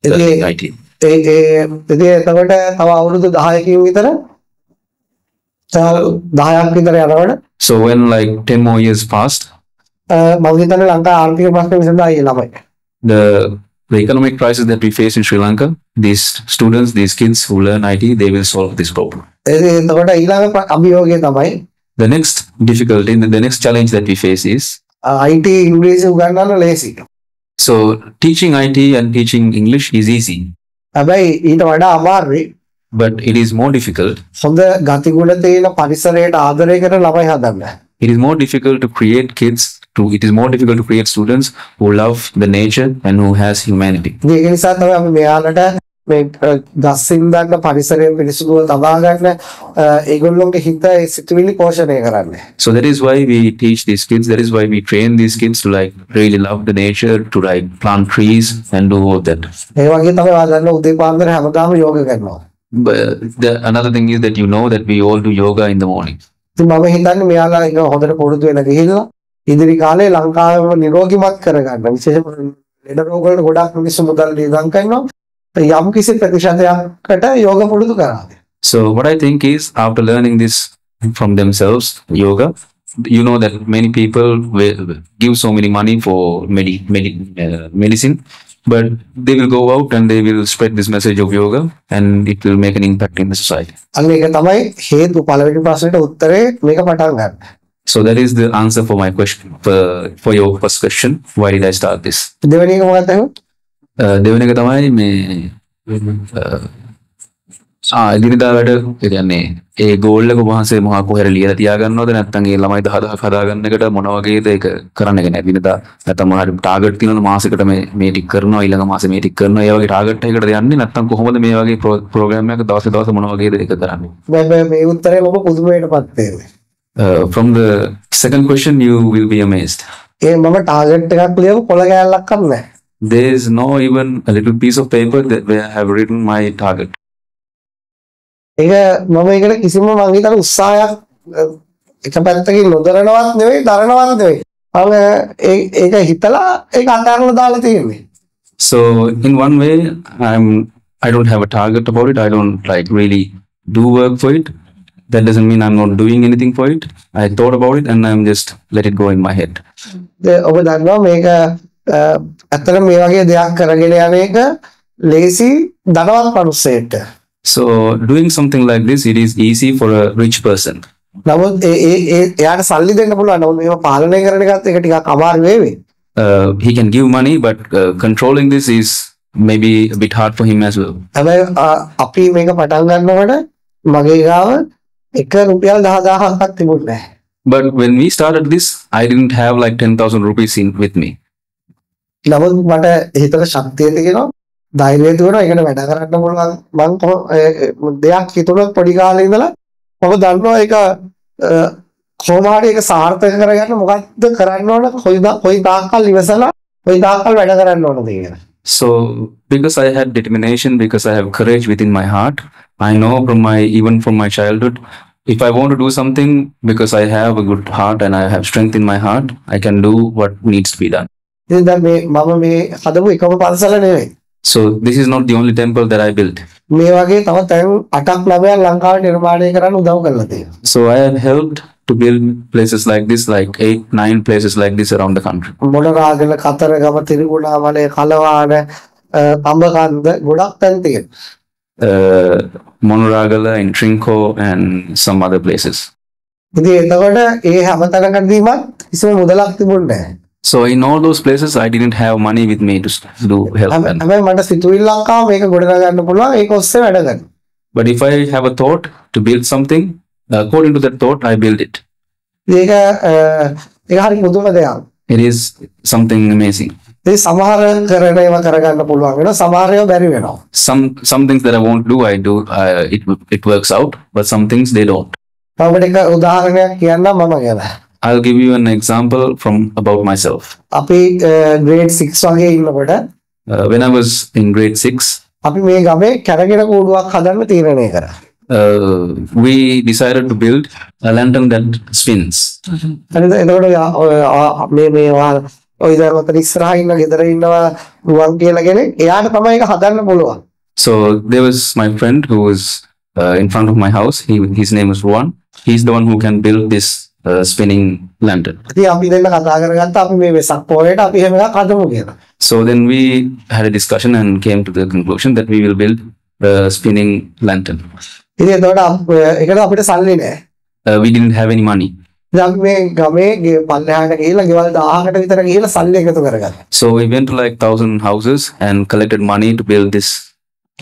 F: learning IT.
E: එතකොට තව අවුරුදු 10කින් විතර 10ක් විතර යනකොට
F: So when like 10 more years passed,
E: මම හිතන්නේ ලංකා ආර්ථික ප්‍රශ්න විසඳා ඒ ළමයි.
F: The economic crisis that we face in Sri Lanka, these students, these kids who learn IT, they will solve this problem.
E: එතකොට ඊළඟ අභියෝගය තමයි
F: The next difficulty, the next challenge that we face is
E: IT ඉංග්‍රීසි උගන්වන්න ලේසි.
F: So teaching IT and teaching English is easy.
E: හැබැයි ඊට වඩා අමාරුයි.
F: But it is more difficult.
E: හොඳ ගතිගුණ තියෙන පරිසරයට ආදරය කරන ළමයි හදන්න.
F: It is more difficult to create students who love the nature and who has humanity.
E: ඒක නිසා තමයි අපි මෙයාලට මේ ගස්සින් දාන්න පරිසරයෙන් පිරිසුදුව තබා ගන්න ඒගොල්ලෝගේ හිත ඒ සිතුවිලි පෝෂණය කරන්නේ.
F: So that is why we teach these kids, that is why we train these kids to like really love the nature, to like plant trees and do all that.
E: ඒ වගේ තමයි ආදන්න උදේ පාන්දර හැමදාම යෝග කරනවා.
F: But another thing is that you know that we all do yoga in the morning.
E: ඉතින් මම හිතන්නේ මෙයාලා එක හොඳට පුරුදු වෙලා ගිහිල්ලා ඉදිරි කාලේ ලංකාවම නිරෝගීමත් කරගන්න. විශේෂයෙන්ම ලෙඩ රෝග වලට ගොඩාක් මිනිස්සු මුදල් දීගම් කරනවා. යම් කිසි ප්‍රතිශතයකට යෝග පුරුදු කරා.
F: So what I think is, after learning this from themselves, yoga, you know that many people will give so many money for medicine, but they will go out and they will spread this message of yoga, and it will make an impact in the society.
E: අන්න ඒක තමයි හේතු පළවෙනි ප්‍රශ්නෙට උත්තරේ මේක පටන් ගන්න.
F: So that is the answer for my question, for your first question. Why did I start this?
E: දෙවෙනි එක මොකක්ද අහුවේ?
F: දෙවෙනි එක තමයි මේ එදිනෙදා වැඩ කියන්නේ ඒ ගෝල් එක වහන්සේ මොහා කොහෙර ලියලා තියාගන්නවද නැත්නම් ඒ ළමයි 10000ක් හදාගන්න එකට මොන වගේද ඒක කරන්න එක නැතිනදා නැත්නම් මොහරි ටාගට් තියෙනවා මාසෙකට මේ ටික කරනවා ඊළඟ මාසෙ මේ ටික කරනවා ඒ වගේ ටාගට් එකකට යන්නේ නැත්නම් කොහොමද මේ වගේ ප්‍රෝග්‍රෑම් එකක දවස් දවස් මොන වගේද ඒක කරන්නේ?
E: මේ උත්තරේ මම පුදුමයටපත් වෙන්නේ.
F: From the second question you will be amazed.
E: ඒ මම ටාගට් එකක් ලියපු පොළ කෑල්ලක් නැහැ.
F: There is no even a little piece of paper that where I have written my target.
E: ඒක මම ඒකට කිසිම මං හිතන උත්සාහයක් එක පැත්තකින් නොදරනවත් නෙවෙයි දරනවත් නෙවෙයි. ඒක හිතලා ඒක අන්තරල දාලා තියෙන්නේ.
F: So in one way I don't have a target about it. I don't like really do work for it. That doesn't mean I'm not doing anything for it. I thought about it and I'm just let it go in my head.
E: ඔබ දන්නවා මේක ඇත්තට මේ වගේ දෙයක් කරගෙන යන එක ලේසි ධනවත් මිනිස්සෙක්ට.
F: So doing something like this, it is easy for a rich person.
E: නමුත් එයාට සල්ලි දෙන්න පුළුවන්. නමුත් මේව පාලනය කරන එකත් ඒක ටිකක් අමාරු වෙවි.
F: He can give money, but controlling this is maybe a bit hard for him as well.
E: හැබැයි අපි මේක පටන් ගන්නකොට මගේ ගාව එක රුපියල් 10000ක්වත් තිබුණේ නැහැ.
F: But when we started this, I didn't have like 10,000 rupees with me.
E: නමුත් මට හිතට ශක්තිය තියෙනවා, ධෛර්යය තියෙනවා, ඒකට වැඩ කරන්න පුළුවන්. මම දෙයක් හිතුණොත් පොඩි කාලේ ඉඳලා මම දන්නවා ඒක කොහොම හරි ඒක සාර්ථක කරගන්න මොකක්ද කරන්න ඕන, කොයි තාක්කල් ඉවසලා කොයි තාක්කල් වැඩ කරන්න ඕනද කියලා.
F: So because I had determination, because I have courage within my heart, I know even from my childhood, if I want to do something, because I have a good heart and I have strength in my heart, I can do what needs to be done.
E: ඉතින් දැන් මම මේ හදපු එකම පන්සල නෙවෙයි.
F: So this is not the only temple that I built.
E: මේ වගේ තව තැන් 8ක් ළමයන් ලංකාවේ නිර්මාණය කරන්න උදව් කරලා තියෙනවා.
F: So I have helped to build places like this, like 8-9 places like this around the country.
E: Monaragala, Kataragama, තිරිකුණාමලය, කලවාන, අඹකන්ද ගොඩක් තැන් තියෙනවා.
F: Monoragala in Trinco and some other places.
E: ඉතින් එතකොට ඒ හැම තැනකදීමත් කිසිම මුදලක් තිබුණේ නැහැ.
F: So in all those places, I didn't have money with me to do help.
E: හැබැයි මට සිතුවිල්ලක් ආව මේක ගොඩනගා ගන්න පුළුවන්, ඒක ඔස්සේ වැඩ කරන්න.
F: But if I have a thought to build something, according to that thought, I build it.
E: ඒක හරි මුදුම දෙයක්.
F: It is something amazing.
E: ඒ සමහර කරන ඒවා කරගන්න පුළුවන් වෙනවා, සමහර ඒවා බැරි වෙනවා.
F: Some things that I won't do, I do. It works out, but some things they don't.
E: මම එක උදාහරණයක් කියන්නම් මම ගැන.
F: I'll give you an example from about myself.
E: අපි grade 6 වගේ ඉන්නකොට
F: when I was in grade 6,
E: අපි මේ ගමේ කැරගෙන කූඩුවක් හදන්න තීරණය කරා.
F: We decided to build a lantern that spins.
E: හරිද? එතකොට මේ ඔය දැන් ඔතන ඉස්සරහා ඉන්න ගෙදර ඉන්නවා රුවන් කියලා කෙනෙක්. එයාට තමයි ඒක හදන්න පුළුවන්.
F: So there was my friend who was in front of my house. His name is Ruan. He's the one who can build this spinning lantern.
E: ඉතින් අපි දෙන්න කතා කරගත්තා අපි මේ වෙසක් පොයේට අපි එහෙම එකක් හදමු කියලා.
F: So then we had a discussion and came to the conclusion that we will build the spinning lantern.
E: ඉතින් එතකොට ඒකට අපිට සල්ලි නැහැ.
F: We didn't have any money.
E: දැන් මේ ගමේ පල්ලෙහාට ගිහිල්ලා ගෙවල් 1000කට විතර ගිහිල්ලා සල්ලි එකතු කරගත්තා.
F: So we went to like 1,000 houses and collected money to build this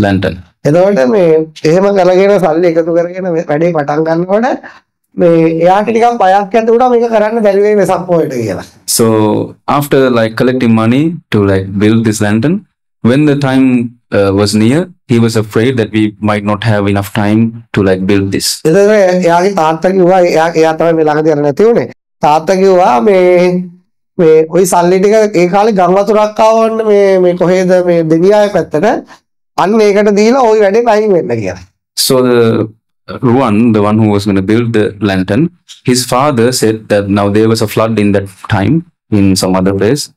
F: lantern.
E: එතකොට මේ එහෙම කරගෙන සල්ලි එකතු කරගෙන වැඩේ පටන් ගන්නකොට මේ එයාට ටිකක් බයක් ඇති වුණා මේක කරන්න බැරි වෙයි වෙසක් පොයට කියලා.
F: So after like collecting money to like build this lantern, when the time was near, he was afraid that we might not have enough time to like build this.
E: එතකොට එයාගේ තාත්තා කිව්වා එයා තමයි මේ ළඟදී අර නැති උනේ. තාත්තා කිව්වා මේ ওই සල්ලි ටික ඒ කාලේ ගම් වතුරක් ආවන්න මේ කොහෙද මේ දෙවියාගේ පැත්තට අන්න ඒකට දීලා ওই වැඩේ අයින් වෙන්න කියලා.
F: So the Ruan, the one who was going to build the lantern, his father said that now there was a flood in that time in some other place.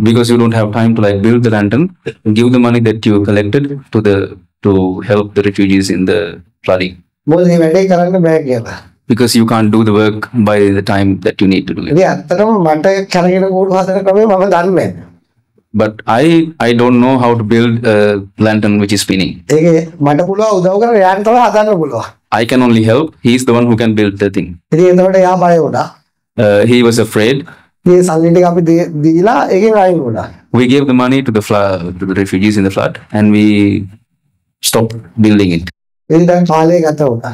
F: Because you don't have time to like build the lantern, give the money that you collected to help the refugees in the flooding.
E: මොකද මේ වැඩේ කරන්න බෑ කියලා.
F: Because you can't do the work by the time that you need to do it.
E: ඉතින් ඇත්තටම මට කරගෙන කූඩු හදන ක්‍රමය මම දන්නේ නැහැ.
F: But I don't know how to build a lantern which is spinning.
E: ඒක මට පුළුවන් උදව් කරලා එයාට තමයි හදන්න පුළුවන්.
F: I can only help. He's the one who can build the thing.
E: ඉතින් එතකොට එයා බය වුණා.
F: He was afraid.
E: මේ සල්ලි ටික අපි දීලා ඒකෙන් අයින් වුණා.
F: We gave the money to the refugees in the flood, and we stopped building it.
E: ඉතින් දැන් කාලය ගත වුණා.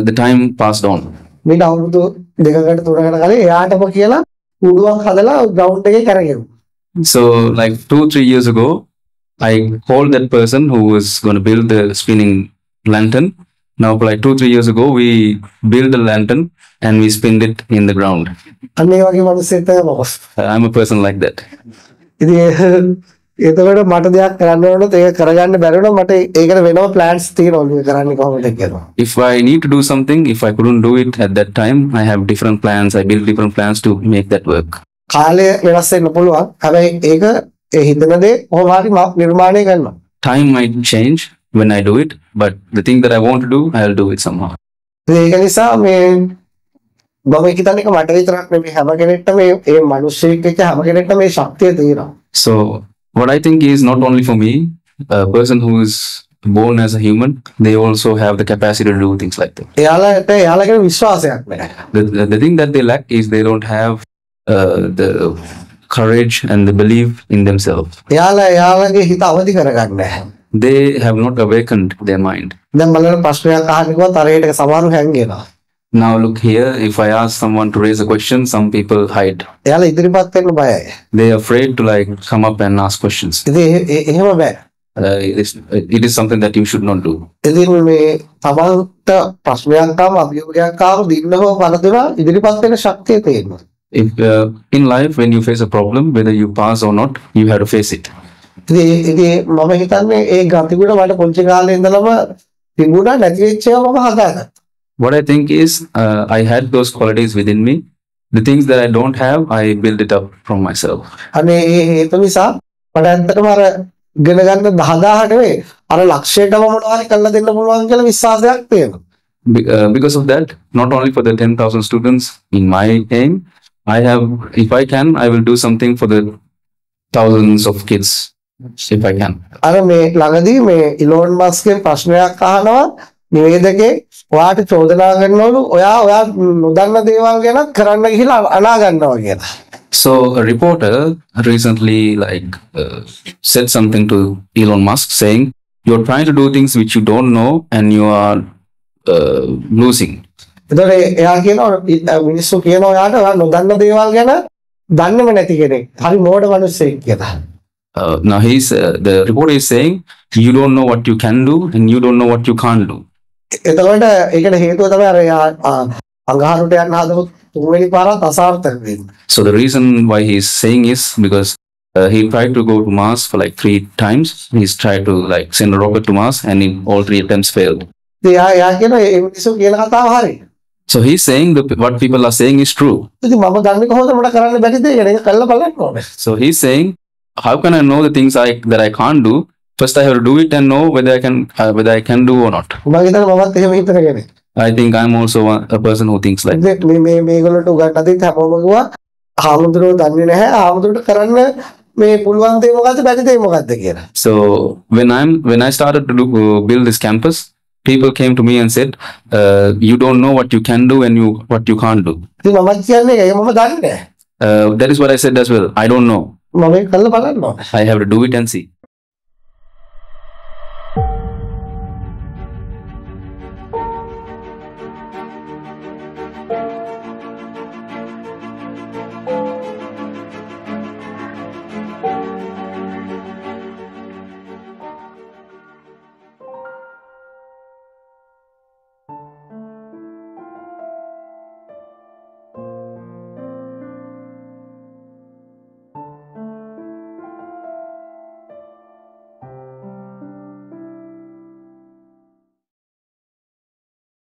F: The time passed on.
E: මීට අවුරුදු 2කට 3කට කලින් එයාටම කියලා කූඩුවක් හදලා ග්‍රවුන්ඩ් එකේ කරගෙන.
F: So like 2-3 years ago, I called that person who was going to build the spinning lantern. Now like 2-3 years ago, we built the lantern and we spinned it in the ground.
E: අන්න ඒ වගේ මිනිස්සෙක් තමයි මම.
F: I'm a person like that.
E: ඉතින් එතකොට මට දෙයක් කරන්න ඕනොත් ඒක කරගන්න බැරි වුණා මට ඒකට වෙනම ප්ලෑන්ස් තියෙනවා මේක කරන්නේ කොහොමද කියලා.
F: If I need to do something, if I couldn't do it at that time, I have different plans. I build different plans to make that work.
E: කාලය වෙනස් වෙන්න පුළුවන්. හැබැයි ඒක ඒ හිතන දේ කොහොම හරි නිර්මාණය කරනවා.
F: Time might change when I do it, but the thing that I want to do, I'll do it somehow.
E: ඒක නිසා මේ මම හිතන්නේ මට විතරක් නෙමෙයි හැම කෙනෙක්ටම මේ මිනිස්සෙක් එක්ක හැම කෙනෙක්ටම මේ ශක්තිය තියෙනවා.
F: So what I think is not only for me, a person who is born as a human, they also have the capacity to do things like that.
E: එයාලගේ විශ්වාසයක් නැහැ.
F: The thing that they lack is they don't have the courage and the belief in themselves.
E: එයාලගේ හිත අවදි කරගන්න නැහැ.
F: They have not awakened their mind.
E: දැන් බලන්න ප්‍රශ්නයක් අහන්න කිව්වොත් තරයට සමහරු හැංගෙනවා.
F: Now look here, if I ask someone to raise a question, some people hide.
E: එයාලා ඉදිරිපත් වෙන්න බයයි.
F: They are afraid to like come up and ask questions.
E: ඉතින් එහෙම බෑ.
F: It is something that you should not do.
E: ඉතින් මේ තමන්ට ප්‍රශ්නයක් ආව අභියෝගයක් ආව දින්නව වරදුනා ඉදිරිපත් වෙන ශක්තිය තියෙනවා.
F: If in life when you face a problem, whether you pass or not, you have to face it.
E: ඉතින් මම හිතන්නේ ඒ ගතිගුණ මට පොන්චි කාලේ ඉඳලම තිබුණා නැති වෙච්ච ඒවා මම හදාගත්තා.
F: What I think is, I had those qualities within me. The things that I don't have, I build it up from myself.
E: අනේ ඒක නිසා මට ඇත්තටම අර ඉගෙන ගන්න 10000 නෙවෙයි අර ලක්ෂයටම මොනවා හරි කරලා දෙන්න පුළුවන් කියලා විශ්වාසයක් තියෙනවා.
F: Because of that, not only for the 10,000 students in my aim, if I can, I will do something for the thousands of kids, if I can.
E: අර මේ ළඟදී මේ ඉලෝන් මස්ක්ගෙන් ප්‍රශ්නයක් අහනවා නිවේදකේ ඔයාට චෝදනා කරනවලු ඔයා නොදන්න දේවල් ගැන කරන්න ගිහිලා අනා ගන්නවා කියලා.
F: So a reporter recently said something to Elon Musk saying, you're trying to do things which you don't know and you are losing.
E: එතකොට එයා කියනවා මිනිස්සු කියනවා ඔයාට ඔයා නොදන්න දේවල් ගැන දන්නේම නැති කෙනෙක්. හරි මෝඩ මිනිස්සෙක් කියලා.
F: Now the reporter is saying, you don't know what you can do and you don't know what you can't do.
E: එතකොට ඒකට හේතුව තමයි අර අඟහරුට යන්න හදපු තුන්වෙනි පාරත් අසාර්ථක වෙන්නේ.
F: So the reason why he's saying is because he tried to go to Mars for like 3 times. He's tried to like send a rocket to Mars and all 3 attempts failed.
E: එයා කියනවා ඒ මිනිස්සු කියන කතාව හරි.
F: So he's saying what people are saying is true.
E: ඉතින් මම දන්නේ කොහොමද මට කරන්න බැරිද කියලා ඒක කළා බලන්න ඕනේ.
F: So he's saying, how can I know the things that I can't do? First I have to do it and know whether I can do or not.
E: මම හිතන්නේ මමත් එහෙම හිතන කෙනෙක්.
F: I think I'm also a person who thinks like that.
E: මේගොල්ලෝට උගන්වද්දිත් හැමෝම කිව්වා ආමුදුරෝ දන්නේ නැහැ ආමුදුරට කරන්න මේ පුළුවන් දේ මොකද්ද බැරි දේ මොකද්ද කියලා.
F: So when I started to build this campus, people came to me and said, you don't know what you can do and what you can't do.
E: ඉතින් මමත් කියන්නේ ඒක මම දන්නේ නැහැ.
F: That is what I said as well. I don't know.
E: මම ඒක කළා බලන්න ඕනේ.
F: I have to do it and see.